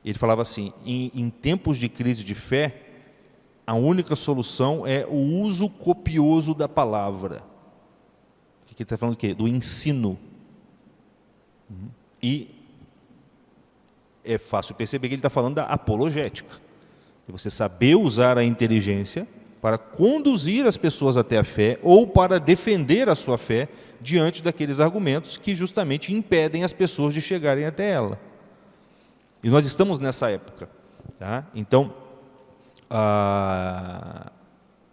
Ele falava assim, em tempos de crise de fé, a única solução é o uso copioso da palavra. Aqui ele está falando do quê? Do ensino. E é fácil perceber que ele está falando da apologética. De você saber usar a inteligência para conduzir as pessoas até a fé ou para defender a sua fé diante daqueles argumentos que justamente impedem as pessoas de chegarem até ela. E nós estamos nessa época. Tá? Então,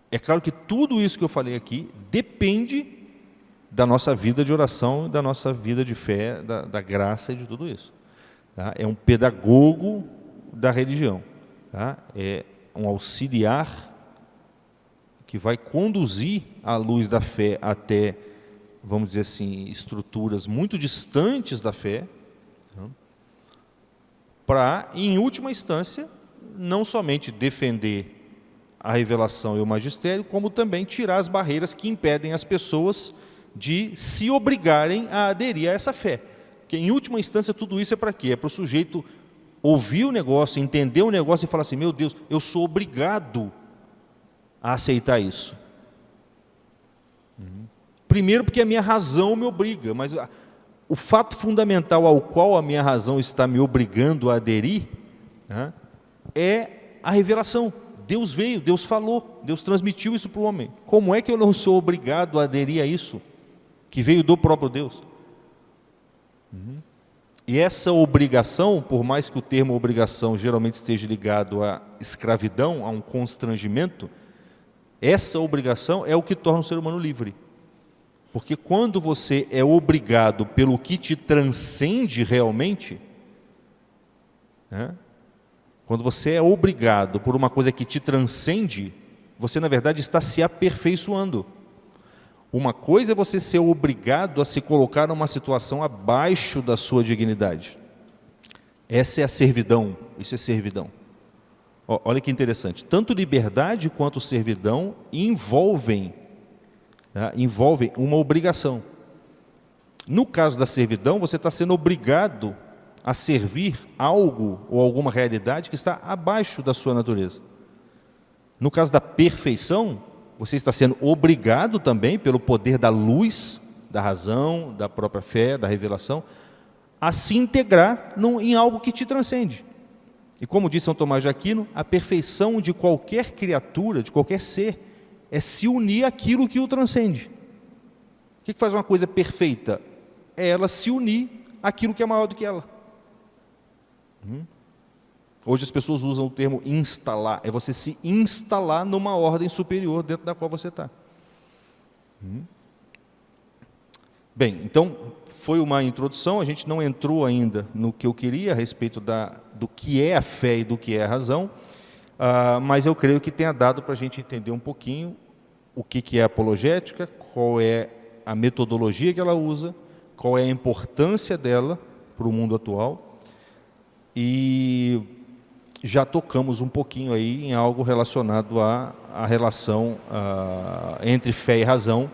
é claro que tudo isso que eu falei aqui depende da nossa vida de oração, da nossa vida de fé, da graça e de tudo isso. Tá? É um pedagogo da religião. Tá? É um auxiliar que vai conduzir a luz da fé até, vamos dizer assim, estruturas muito distantes da fé, para, em última instância, não somente defender a revelação e o magistério, como também tirar as barreiras que impedem as pessoas de se obrigarem a aderir a essa fé. Porque, em última instância, tudo isso é para quê? É para o sujeito ouvir o negócio, entender o negócio e falar assim, meu Deus, eu sou obrigado a aceitar isso. Primeiro porque a minha razão me obriga, mas o fato fundamental ao qual a minha razão está me obrigando a aderir, é a revelação. Deus veio, Deus falou, Deus transmitiu isso para o homem. Como é que eu não sou obrigado a aderir a isso, que veio do próprio Deus? E essa obrigação, por mais que o termo obrigação geralmente esteja ligado à escravidão, a um constrangimento, essa obrigação é o que torna o ser humano livre. Porque quando você é obrigado pelo que te transcende realmente, quando você é obrigado por uma coisa que te transcende, você na verdade está se aperfeiçoando. Uma coisa é você ser obrigado a se colocar numa situação abaixo da sua dignidade. Essa é a servidão, isso é servidão. Olha que interessante, tanto liberdade quanto servidão envolvem uma obrigação. No caso da servidão, você está sendo obrigado a servir algo ou alguma realidade que está abaixo da sua natureza. No caso da perfeição, você está sendo obrigado também, pelo poder da luz, da razão, da própria fé, da revelação, a se integrar em algo que te transcende. E como disse São Tomás de Aquino, a perfeição de qualquer criatura, de qualquer ser, é se unir àquilo que o transcende. O que faz uma coisa perfeita? É ela se unir àquilo que é maior do que ela. Hoje as pessoas usam o termo instalar, é você se instalar numa ordem superior dentro da qual você está. Bem, então foi uma introdução, a gente não entrou ainda no que eu queria a respeito do que é a fé e do que é a razão, mas eu creio que tenha dado para a gente entender um pouquinho o que é a apologética, qual é a metodologia que ela usa, qual é a importância dela para o mundo atual, e já tocamos um pouquinho aí em algo relacionado à relação entre fé e razão,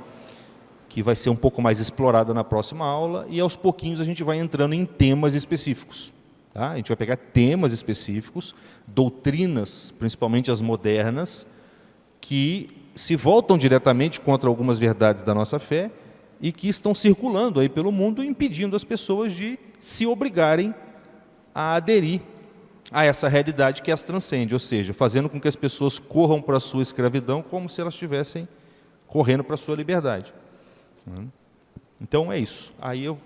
que vai ser um pouco mais explorada na próxima aula, e aos pouquinhos a gente vai entrando em temas específicos. Tá? A gente vai pegar temas específicos, doutrinas, principalmente as modernas, que se voltam diretamente contra algumas verdades da nossa fé e que estão circulando aí pelo mundo, impedindo as pessoas de se obrigarem a aderir a essa realidade que as transcende, ou seja, fazendo com que as pessoas corram para a sua escravidão como se elas estivessem correndo para a sua liberdade. Então é isso. Aí eu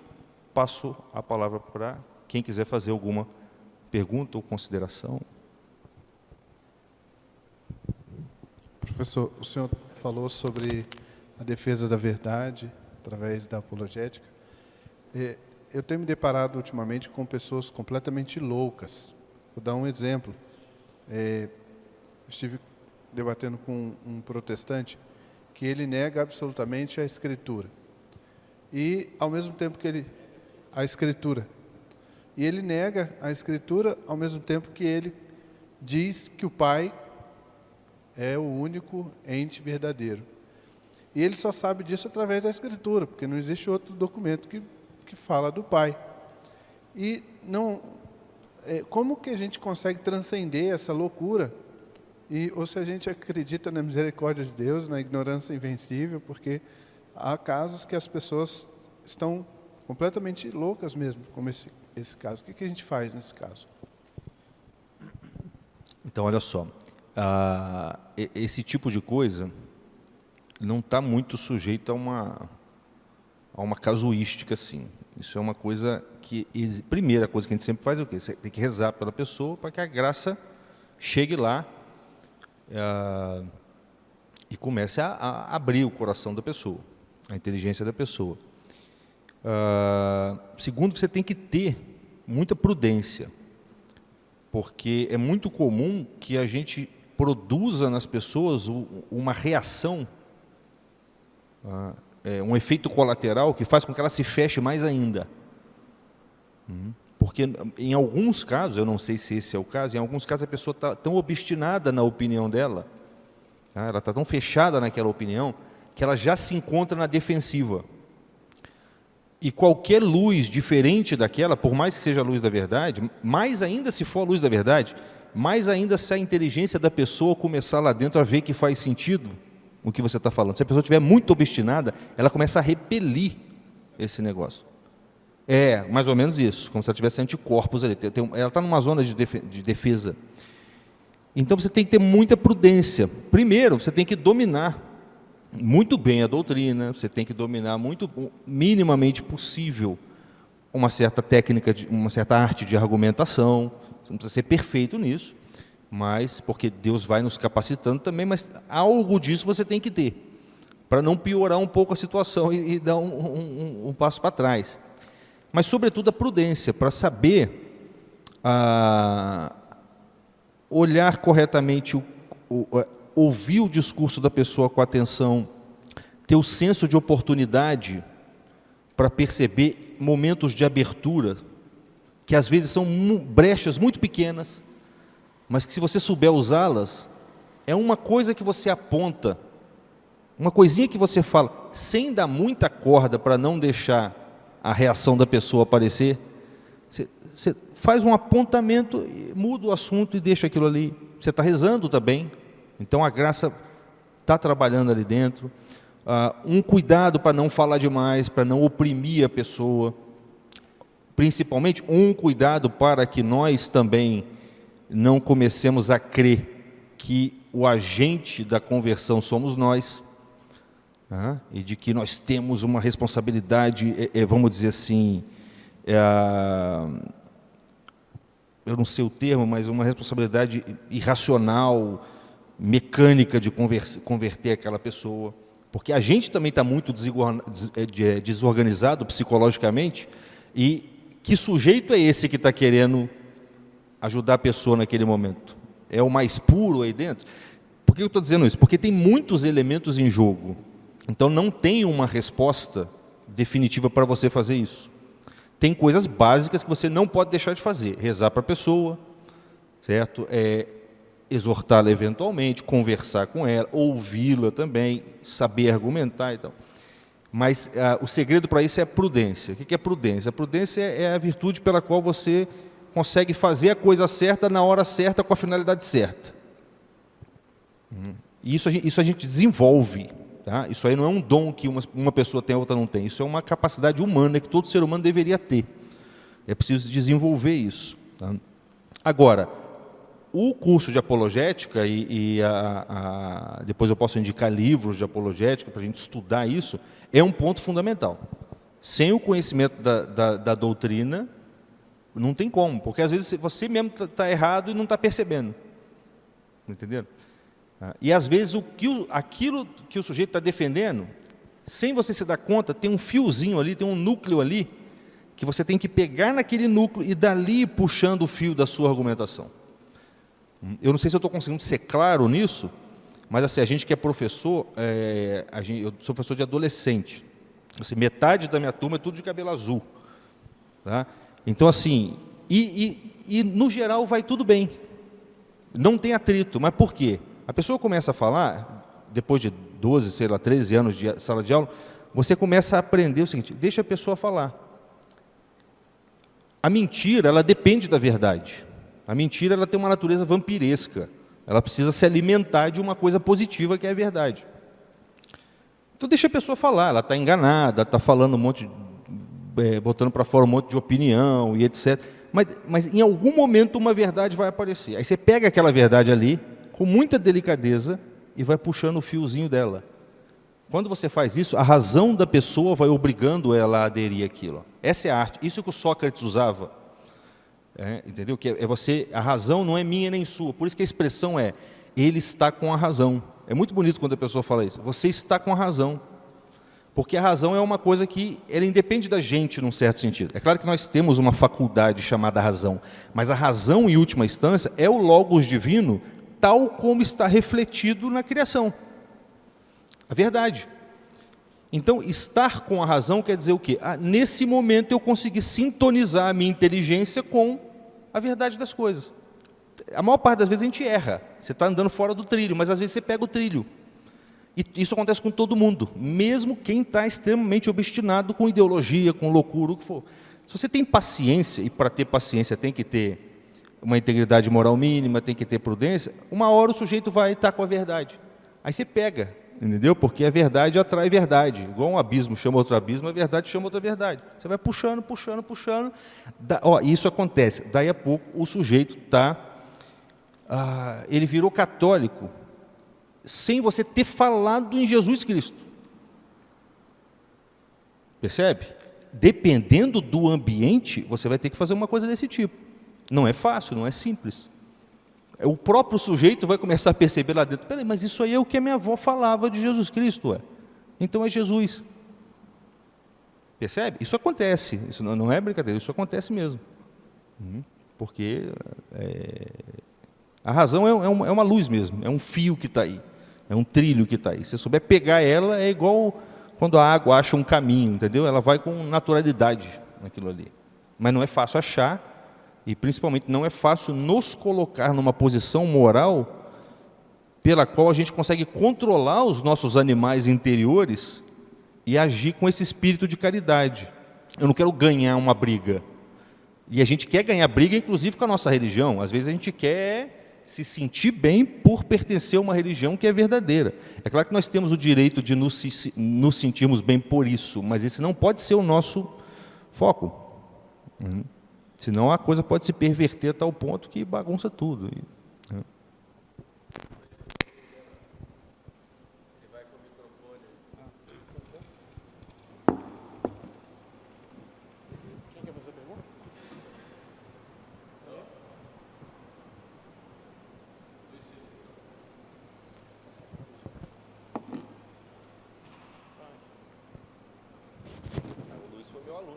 passo a palavra para quem quiser fazer alguma pergunta ou consideração. Professor, o senhor falou sobre a defesa da verdade através da apologética. Eu tenho me deparado ultimamente com pessoas completamente loucas. Vou dar um exemplo. Estive debatendo com um protestante que ele nega absolutamente a Escritura. E, ao mesmo tempo que ele... A Escritura. E ele nega a Escritura ao mesmo tempo que ele diz que o Pai é o único ente verdadeiro. E ele só sabe disso através da Escritura, porque não existe outro documento que fala do Pai. E não... como que a gente consegue transcender essa loucura? Ou se a gente acredita na misericórdia de Deus, na ignorância invencível, porque há casos que as pessoas estão completamente loucas mesmo, como esse caso. O que a gente faz nesse caso? Então, olha só, esse tipo de coisa não está muito sujeito a uma casuística assim. Isso é uma coisa que... Primeira coisa que a gente sempre faz é o quê? Você tem que rezar pela pessoa para que a graça chegue lá e comece a abrir o coração da pessoa, a inteligência da pessoa. Segundo, você tem que ter muita prudência, porque é muito comum que a gente produza nas pessoas uma reação, um efeito colateral que faz com que ela se feche mais ainda. Porque em alguns casos, eu não sei se esse é o caso, em alguns casos a pessoa está tão obstinada na opinião dela, ela está tão fechada naquela opinião, que ela já se encontra na defensiva. E qualquer luz diferente daquela, por mais que seja a luz da verdade, mais ainda se for a luz da verdade, mais ainda se a inteligência da pessoa começar lá dentro a ver que faz sentido o que você está falando. Se a pessoa estiver muito obstinada, ela começa a repelir esse negócio. É, mais ou menos isso, como se ela tivesse anticorpos ali. Ela está numa zona de defesa. Então você tem que ter muita prudência. Primeiro, você tem que dominar muito bem a doutrina, você tem que dominar minimamente possível uma certa técnica, uma certa arte de argumentação. Você não precisa ser perfeito nisso, mas porque Deus vai nos capacitando também, mas algo disso você tem que ter, para não piorar um pouco a situação e dar um passo para trás. Mas, sobretudo, a prudência, para saber olhar corretamente, ouvir o discurso da pessoa com atenção, ter o senso de oportunidade para perceber momentos de abertura, que às vezes são brechas muito pequenas, mas que se você souber usá-las, é uma coisa que você aponta, uma coisinha que você fala, sem dar muita corda para não deixar a reação da pessoa aparecer, você faz um apontamento, muda o assunto e deixa aquilo ali. Você está rezando também, então a graça está trabalhando ali dentro. Um cuidado para não falar demais, para não oprimir a pessoa. Principalmente, um cuidado para que nós também não comecemos a crer que o agente da conversão somos nós, e de que nós temos uma responsabilidade, vamos dizer assim, eu não sei o termo, mas uma responsabilidade irracional, mecânica de converter aquela pessoa. Porque a gente também está muito desorganizado psicologicamente, e que sujeito é esse que está querendo ajudar a pessoa naquele momento? É o mais puro aí dentro? Por que eu estou dizendo isso? Porque tem muitos elementos em jogo. Então não tem uma resposta definitiva para você fazer isso. Tem coisas básicas que você não pode deixar de fazer. Rezar para a pessoa, certo? Exortá-la eventualmente, conversar com ela, ouvi-la também, saber argumentar e tal. Mas o segredo para isso é a prudência. O que é prudência? A prudência é a virtude pela qual você consegue fazer a coisa certa na hora certa, com a finalidade certa. E isso a gente desenvolve. Tá? Isso aí não é um dom que uma pessoa tem e a outra não tem. Isso é uma capacidade humana que todo ser humano deveria ter. É preciso desenvolver isso. Tá? Agora, o curso de apologética, depois eu posso indicar livros de apologética para a gente estudar isso, é um ponto fundamental. Sem o conhecimento da doutrina, não tem como, porque às vezes você mesmo está errado e não está percebendo. Entendeu? E às vezes aquilo que o sujeito está defendendo, sem você se dar conta, tem um fiozinho ali, tem um núcleo ali, que você tem que pegar naquele núcleo e dali ir puxando o fio da sua argumentação. Eu não sei se eu estou conseguindo ser claro nisso, mas assim, a gente que é professor, eu sou professor de adolescente. Assim, metade da minha turma é tudo de cabelo azul. Tá? Então, assim, no geral vai tudo bem. Não tem atrito, mas por quê? A pessoa começa a falar, depois de 12, sei lá, 13 anos de sala de aula, você começa a aprender o seguinte: deixa a pessoa falar. A mentira, ela depende da verdade. A mentira, ela tem uma natureza vampiresca. Ela precisa se alimentar de uma coisa positiva, que é a verdade. Então deixa a pessoa falar, ela está enganada, está falando botando para fora um monte de opinião e etc. Mas em algum momento uma verdade vai aparecer. Aí você pega aquela verdade ali, com muita delicadeza, e vai puxando o fiozinho dela. Quando você faz isso, a razão da pessoa vai obrigando ela a aderir àquilo. Essa é a arte. Isso que o Sócrates usava. Entendeu? Que a razão não é minha nem sua. Por isso que a expressão é, ele está com a razão. É muito bonito quando a pessoa fala isso. Você está com a razão. Porque a razão é uma coisa que ela independe da gente, num certo sentido. É claro que nós temos uma faculdade chamada razão, mas a razão, em última instância, é o logos divino, tal como está refletido na criação. A verdade. Então, estar com a razão quer dizer o quê? Nesse momento eu consegui sintonizar a minha inteligência com a verdade das coisas. A maior parte das vezes a gente erra. Você está andando fora do trilho, mas às vezes você pega o trilho. E isso acontece com todo mundo, mesmo quem está extremamente obstinado com ideologia, com loucura, o que for. Se você tem paciência, e para ter paciência tem que ter uma integridade moral mínima, tem que ter prudência, uma hora o sujeito vai estar com a verdade. Aí você pega, entendeu? Porque a verdade atrai verdade. Igual um abismo chama outro abismo, a verdade chama outra verdade. Você vai puxando, puxando, puxando. Isso acontece. Daí a pouco o sujeito ele virou católico, sem você ter falado em Jesus Cristo. Percebe? Dependendo do ambiente, você vai ter que fazer uma coisa desse tipo. Não é fácil, não é simples. O próprio sujeito vai começar a perceber lá dentro, peraí, mas isso aí é o que a minha avó falava de Jesus Cristo. Então é Jesus. Percebe? Isso acontece, isso não é brincadeira, isso acontece mesmo. Porque a razão é uma luz mesmo, é um fio que está aí. É um trilho que está aí. Se você souber pegar ela, é igual quando a água acha um caminho, entendeu? Ela vai com naturalidade naquilo ali. Mas não é fácil achar, e principalmente não é fácil nos colocar numa posição moral pela qual a gente consegue controlar os nossos animais interiores e agir com esse espírito de caridade. Eu não quero ganhar uma briga. E a gente quer ganhar briga, inclusive, com a nossa religião. Às vezes a gente quer se sentir bem por pertencer a uma religião que é verdadeira. É claro que nós temos o direito de nos sentirmos bem por isso, mas esse não pode ser o nosso foco. Senão a coisa pode se perverter a tal ponto que bagunça tudo.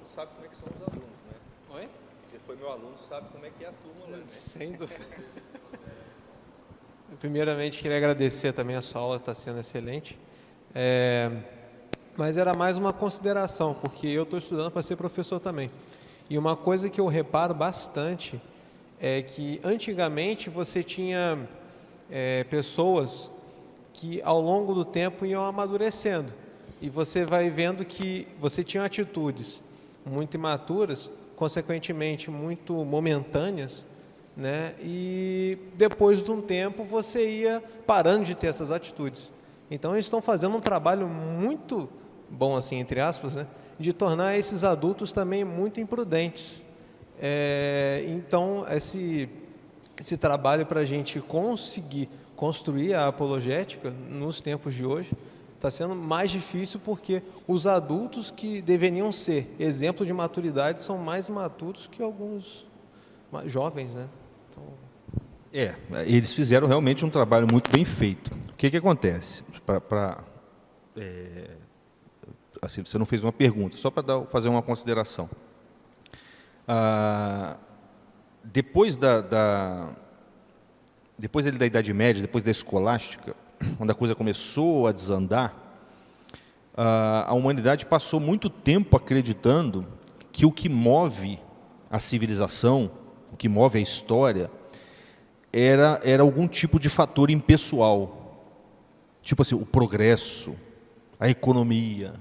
Sabe como é que são os alunos, né? Oi? Você foi meu aluno, sabe como é que é a turma lá, né? Sem dúvida. Primeiramente, queria agradecer também a sua aula, está sendo excelente. Mas era mais uma consideração, porque eu estou estudando para ser professor também. E uma coisa que eu reparo bastante é que antigamente você tinha pessoas que ao longo do tempo iam amadurecendo. E você vai vendo que você tinha atitudes muito imaturas, consequentemente muito momentâneas, né? E depois de um tempo você ia parando de ter essas atitudes. Então eles estão fazendo um trabalho muito bom, assim, entre aspas, né? De tornar esses adultos também muito imprudentes. Então esse trabalho para a gente conseguir construir a apologética nos tempos de hoje está sendo mais difícil porque os adultos que deveriam ser exemplo de maturidade são mais imaturos que alguns jovens, né? Então... eles fizeram realmente um trabalho muito bem feito. O que acontece? Assim, você não fez uma pergunta, só para fazer uma consideração. Depois da Idade Média, depois da escolástica, quando a coisa começou a desandar, a humanidade passou muito tempo acreditando que o que move a civilização, o que move a história, era algum tipo de fator impessoal. Tipo assim, o progresso, a economia,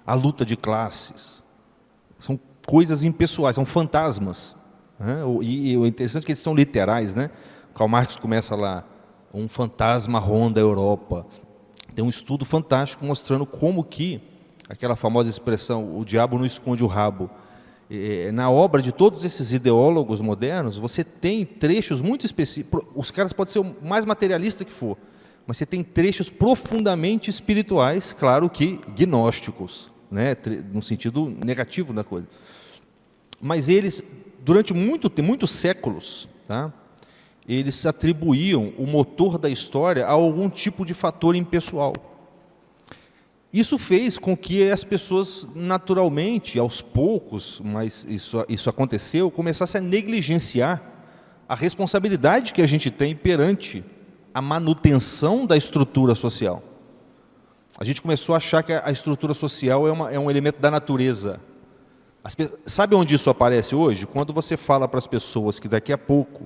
a luta de classes. São coisas impessoais, são fantasmas. Né? E o interessante é que eles são literais, né? Karl Marx começa lá, um fantasma ronda a Europa. Tem um estudo fantástico mostrando como que, aquela famosa expressão, o diabo não esconde o rabo. Na obra de todos esses ideólogos modernos, você tem trechos muito específicos, os caras podem ser o mais materialista que for, mas você tem trechos profundamente espirituais, claro que gnósticos, né, no sentido negativo da coisa. Mas eles, durante muitos séculos, tá, eles atribuíam o motor da história a algum tipo de fator impessoal. Isso fez com que as pessoas, naturalmente, aos poucos, mas isso aconteceu, começassem a negligenciar a responsabilidade que a gente tem perante a manutenção da estrutura social. A gente começou a achar que a estrutura social é um elemento da natureza. Sabe onde isso aparece hoje? Quando você fala para as pessoas que daqui a pouco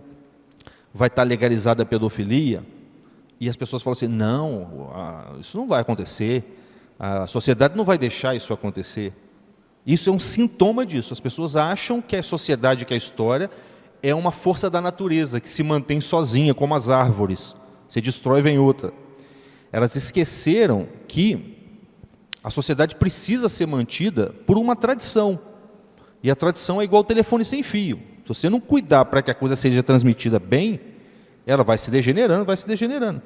vai estar legalizada a pedofilia, e as pessoas falam assim, não, isso não vai acontecer, a sociedade não vai deixar isso acontecer. Isso é um sintoma disso. As pessoas acham que a sociedade, que a história, é uma força da natureza, que se mantém sozinha, como as árvores. Você destrói, vem outra. Elas esqueceram que a sociedade precisa ser mantida por uma tradição. E a tradição é igual ao telefone sem fio. Se você não cuidar para que a coisa seja transmitida bem, ela vai se degenerando, vai se degenerando.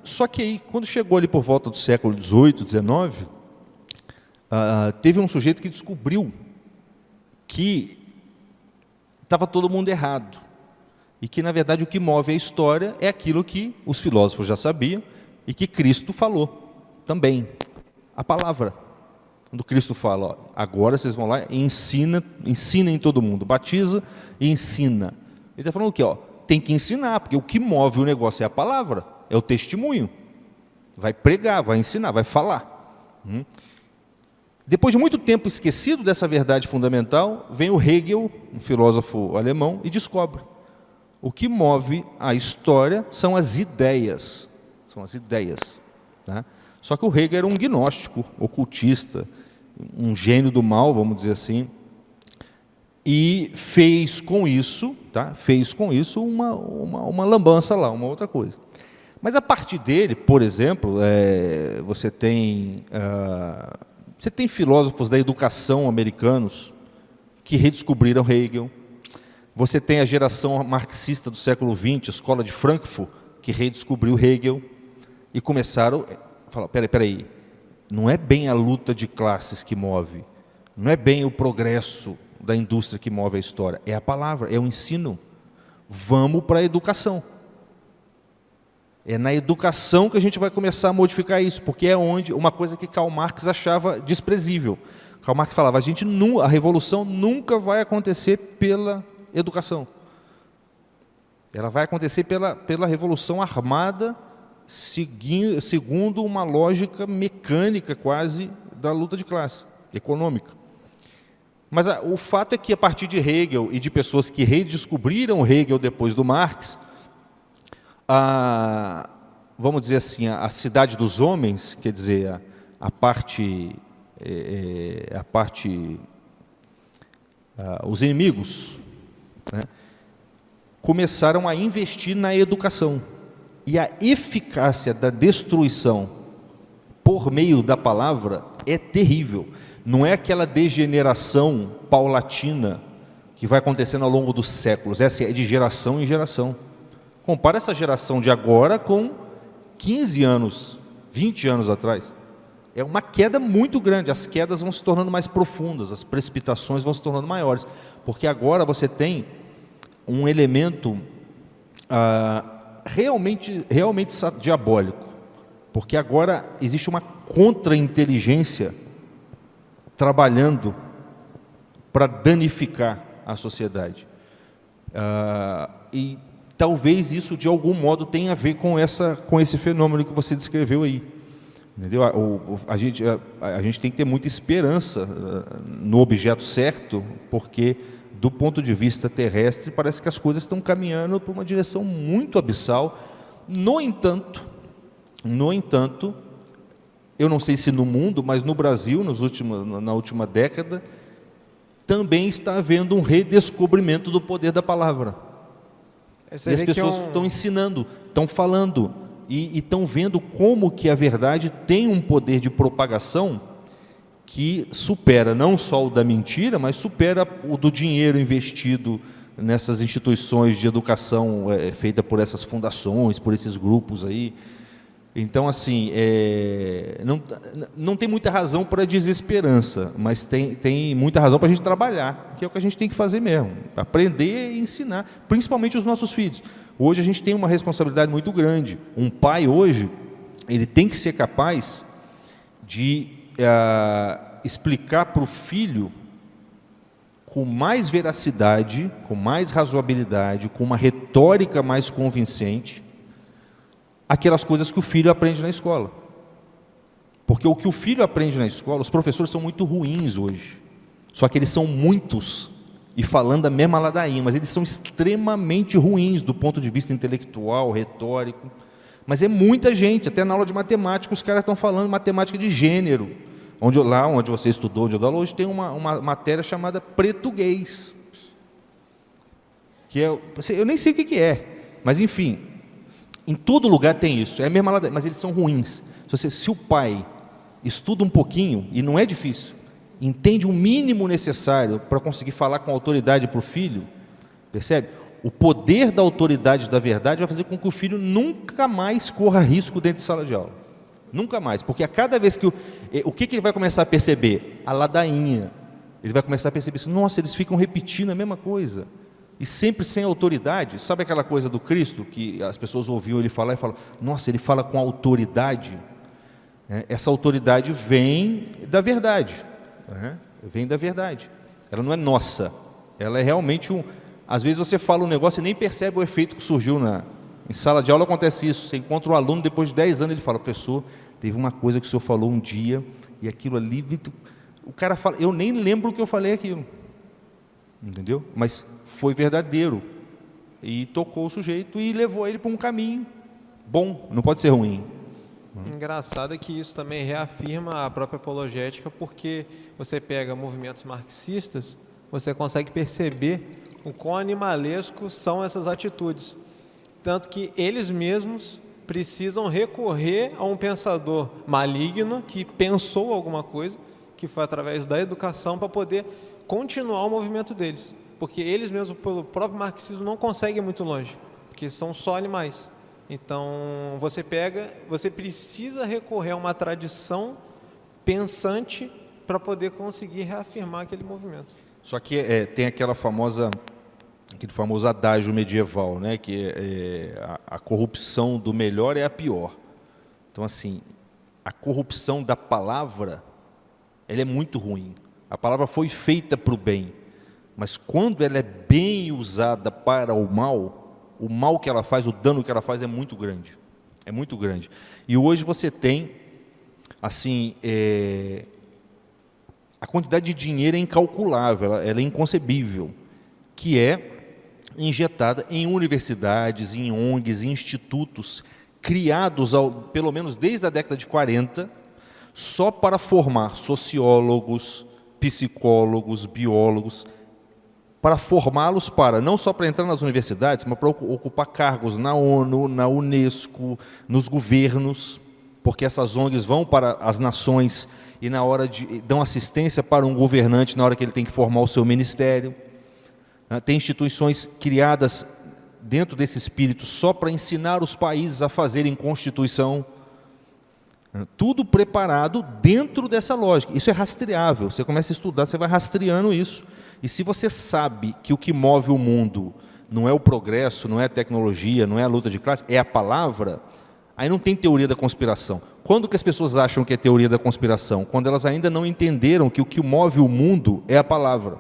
Só que aí, quando chegou ali por volta do século XVIII, XIX, teve um sujeito que descobriu que estava todo mundo errado. E que, na verdade, o que move a história é aquilo que os filósofos já sabiam e que Cristo falou também. A palavra. Quando Cristo fala, ó, agora vocês vão lá e ensinem todo mundo. Batiza e ensina. Ele está falando o quê? Ó, tem que ensinar, porque o que move o negócio é a palavra, é o testemunho. Vai pregar, vai ensinar, vai falar. Depois de muito tempo esquecido dessa verdade fundamental, vem o Hegel, um filósofo alemão, e descobre: o que move a história são as ideias. São as ideias. Tá? Só que o Hegel era um gnóstico, ocultista, um gênio do mal, vamos dizer assim, e fez com isso uma lambança lá, uma outra coisa. Mas a partir dele, por exemplo, você tem filósofos da educação americanos que redescobriram Hegel. Você tem a geração marxista do século XX, a escola de Frankfurt, que redescobriu Hegel e começaram a falar: peraí, não é bem a luta de classes que move, não é bem o progresso da indústria que move a história, é a palavra, é o ensino. Vamos para a educação. É na educação que a gente vai começar a modificar isso, porque é onde uma coisa que Karl Marx achava desprezível. Karl Marx falava: a revolução nunca vai acontecer pela educação. Ela vai acontecer pela revolução armada, segundo uma lógica mecânica quase da luta de classe, econômica. Mas o fato é que, a partir de Hegel e de pessoas que redescobriram Hegel depois do Marx, vamos dizer assim, a cidade dos homens, quer dizer, os inimigos, né, começaram a investir na educação. E a eficácia da destruição por meio da palavra é terrível. Não é aquela degeneração paulatina que vai acontecendo ao longo dos séculos, essa é de geração em geração. Compara essa geração de agora com 15 anos, 20 anos atrás. É uma queda muito grande, as quedas vão se tornando mais profundas, as precipitações vão se tornando maiores, porque agora você tem um elemento realmente diabólico, porque agora existe uma contra-inteligência trabalhando para danificar a sociedade. E talvez isso, de algum modo, tenha a ver com esse fenômeno que você descreveu aí. Entendeu? A gente tem que ter muita esperança no objeto certo, porque, do ponto de vista terrestre, parece que as coisas estão caminhando para uma direção muito abissal. No entanto, eu não sei se no mundo, mas no Brasil, na última década, também está havendo um redescobrimento do poder da palavra. E as pessoas estão ensinando, estão falando, e estão vendo como que a verdade tem um poder de propagação que supera não só o da mentira, mas supera o do dinheiro investido nessas instituições de educação feita por essas fundações, por esses grupos aí. Então, assim, não tem muita razão para desesperança, mas tem muita razão para a gente trabalhar, que é o que a gente tem que fazer mesmo, aprender e ensinar, principalmente os nossos filhos. Hoje a gente tem uma responsabilidade muito grande. Um pai hoje, ele tem que ser capaz de explicar para o filho com mais veracidade, com mais razoabilidade, com uma retórica mais convincente, aquelas coisas que o filho aprende na escola. Porque o que o filho aprende na escola, os professores são muito ruins hoje. Só que eles são muitos e falando a mesma ladainha, mas eles são extremamente ruins do ponto de vista intelectual, retórico. Mas é muita gente, até na aula de matemática os caras estão falando matemática de gênero. Onde você estudou, onde eu dou aula, hoje tem uma matéria chamada português. Que eu nem sei o que é, mas enfim, em todo lugar tem isso, é a mesma ladainha, mas eles são ruins. Se o pai estuda um pouquinho, e não é difícil, entende o mínimo necessário para conseguir falar com autoridade para o filho, percebe? O poder da autoridade da verdade vai fazer com que o filho nunca mais corra risco dentro de sala de aula. Nunca mais, porque a cada vez que o que ele vai começar a perceber? A ladainha. Ele vai começar a perceber assim, nossa, eles ficam repetindo a mesma coisa. E sempre sem autoridade. Sabe aquela coisa do Cristo, que as pessoas ouviam ele falar e falam, nossa, ele fala com autoridade. Essa autoridade vem da verdade. Vem da verdade. Ela não é nossa. Ela é realmente Às vezes você fala um negócio e nem percebe o efeito que surgiu em sala de aula. Acontece isso. Você encontra um aluno, depois de 10 anos, ele fala: professor, teve uma coisa que o senhor falou um dia, e aquilo ali... O cara fala: eu nem lembro o que eu falei aquilo. Entendeu? Mas foi verdadeiro. E tocou o sujeito e levou ele para um caminho bom, não pode ser ruim. Engraçado é que isso também reafirma a própria apologética, porque você pega movimentos marxistas, você consegue perceber o quão animalesco são essas atitudes. Tanto que eles mesmos precisam recorrer a um pensador maligno que pensou alguma coisa, que foi através da educação, para poder continuar o movimento deles. Porque eles mesmos, pelo próprio marxismo, não conseguem ir muito longe, porque são só animais. Então, você precisa recorrer a uma tradição pensante para poder conseguir reafirmar aquele movimento. Só que tem aquele famoso adágio medieval, né, que a corrupção do melhor é a pior. Então, assim, a corrupção da palavra, ela é muito ruim. A palavra foi feita para o bem, mas quando ela é bem usada para o mal que ela faz, o dano que ela faz é muito grande. É muito grande. E hoje você tem, assim, a quantidade de dinheiro é incalculável, ela é inconcebível, que é injetada em universidades, em ONGs, em institutos, criados, pelo menos desde a década de 40, só para formar sociólogos, psicólogos, biólogos, para formá-los não só para entrar nas universidades, mas para ocupar cargos na ONU, na Unesco, nos governos, porque essas ONGs vão para as nações e dão assistência para um governante na hora que ele tem que formar o seu ministério. Tem instituições criadas dentro desse espírito só para ensinar os países a fazerem constituição. Tudo preparado dentro dessa lógica. Isso é rastreável. Você começa a estudar, você vai rastreando isso. E se você sabe que o que move o mundo não é o progresso, não é a tecnologia, não é a luta de classe, é a palavra, aí não tem teoria da conspiração. Quando que as pessoas acham que é teoria da conspiração? Quando elas ainda não entenderam que o que move o mundo é a palavra.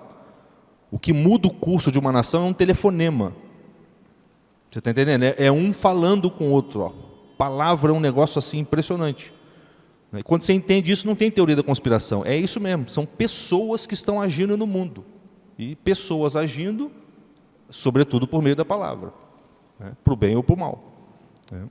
O que muda o curso de uma nação é um telefonema. Você está entendendo? É um falando com o outro. Ó. Palavra é um negócio assim impressionante. E quando você entende isso, não tem teoria da conspiração. É isso mesmo, são pessoas que estão agindo no mundo. E pessoas agindo, sobretudo por meio da palavra, né? Para o bem ou para o mal. Né?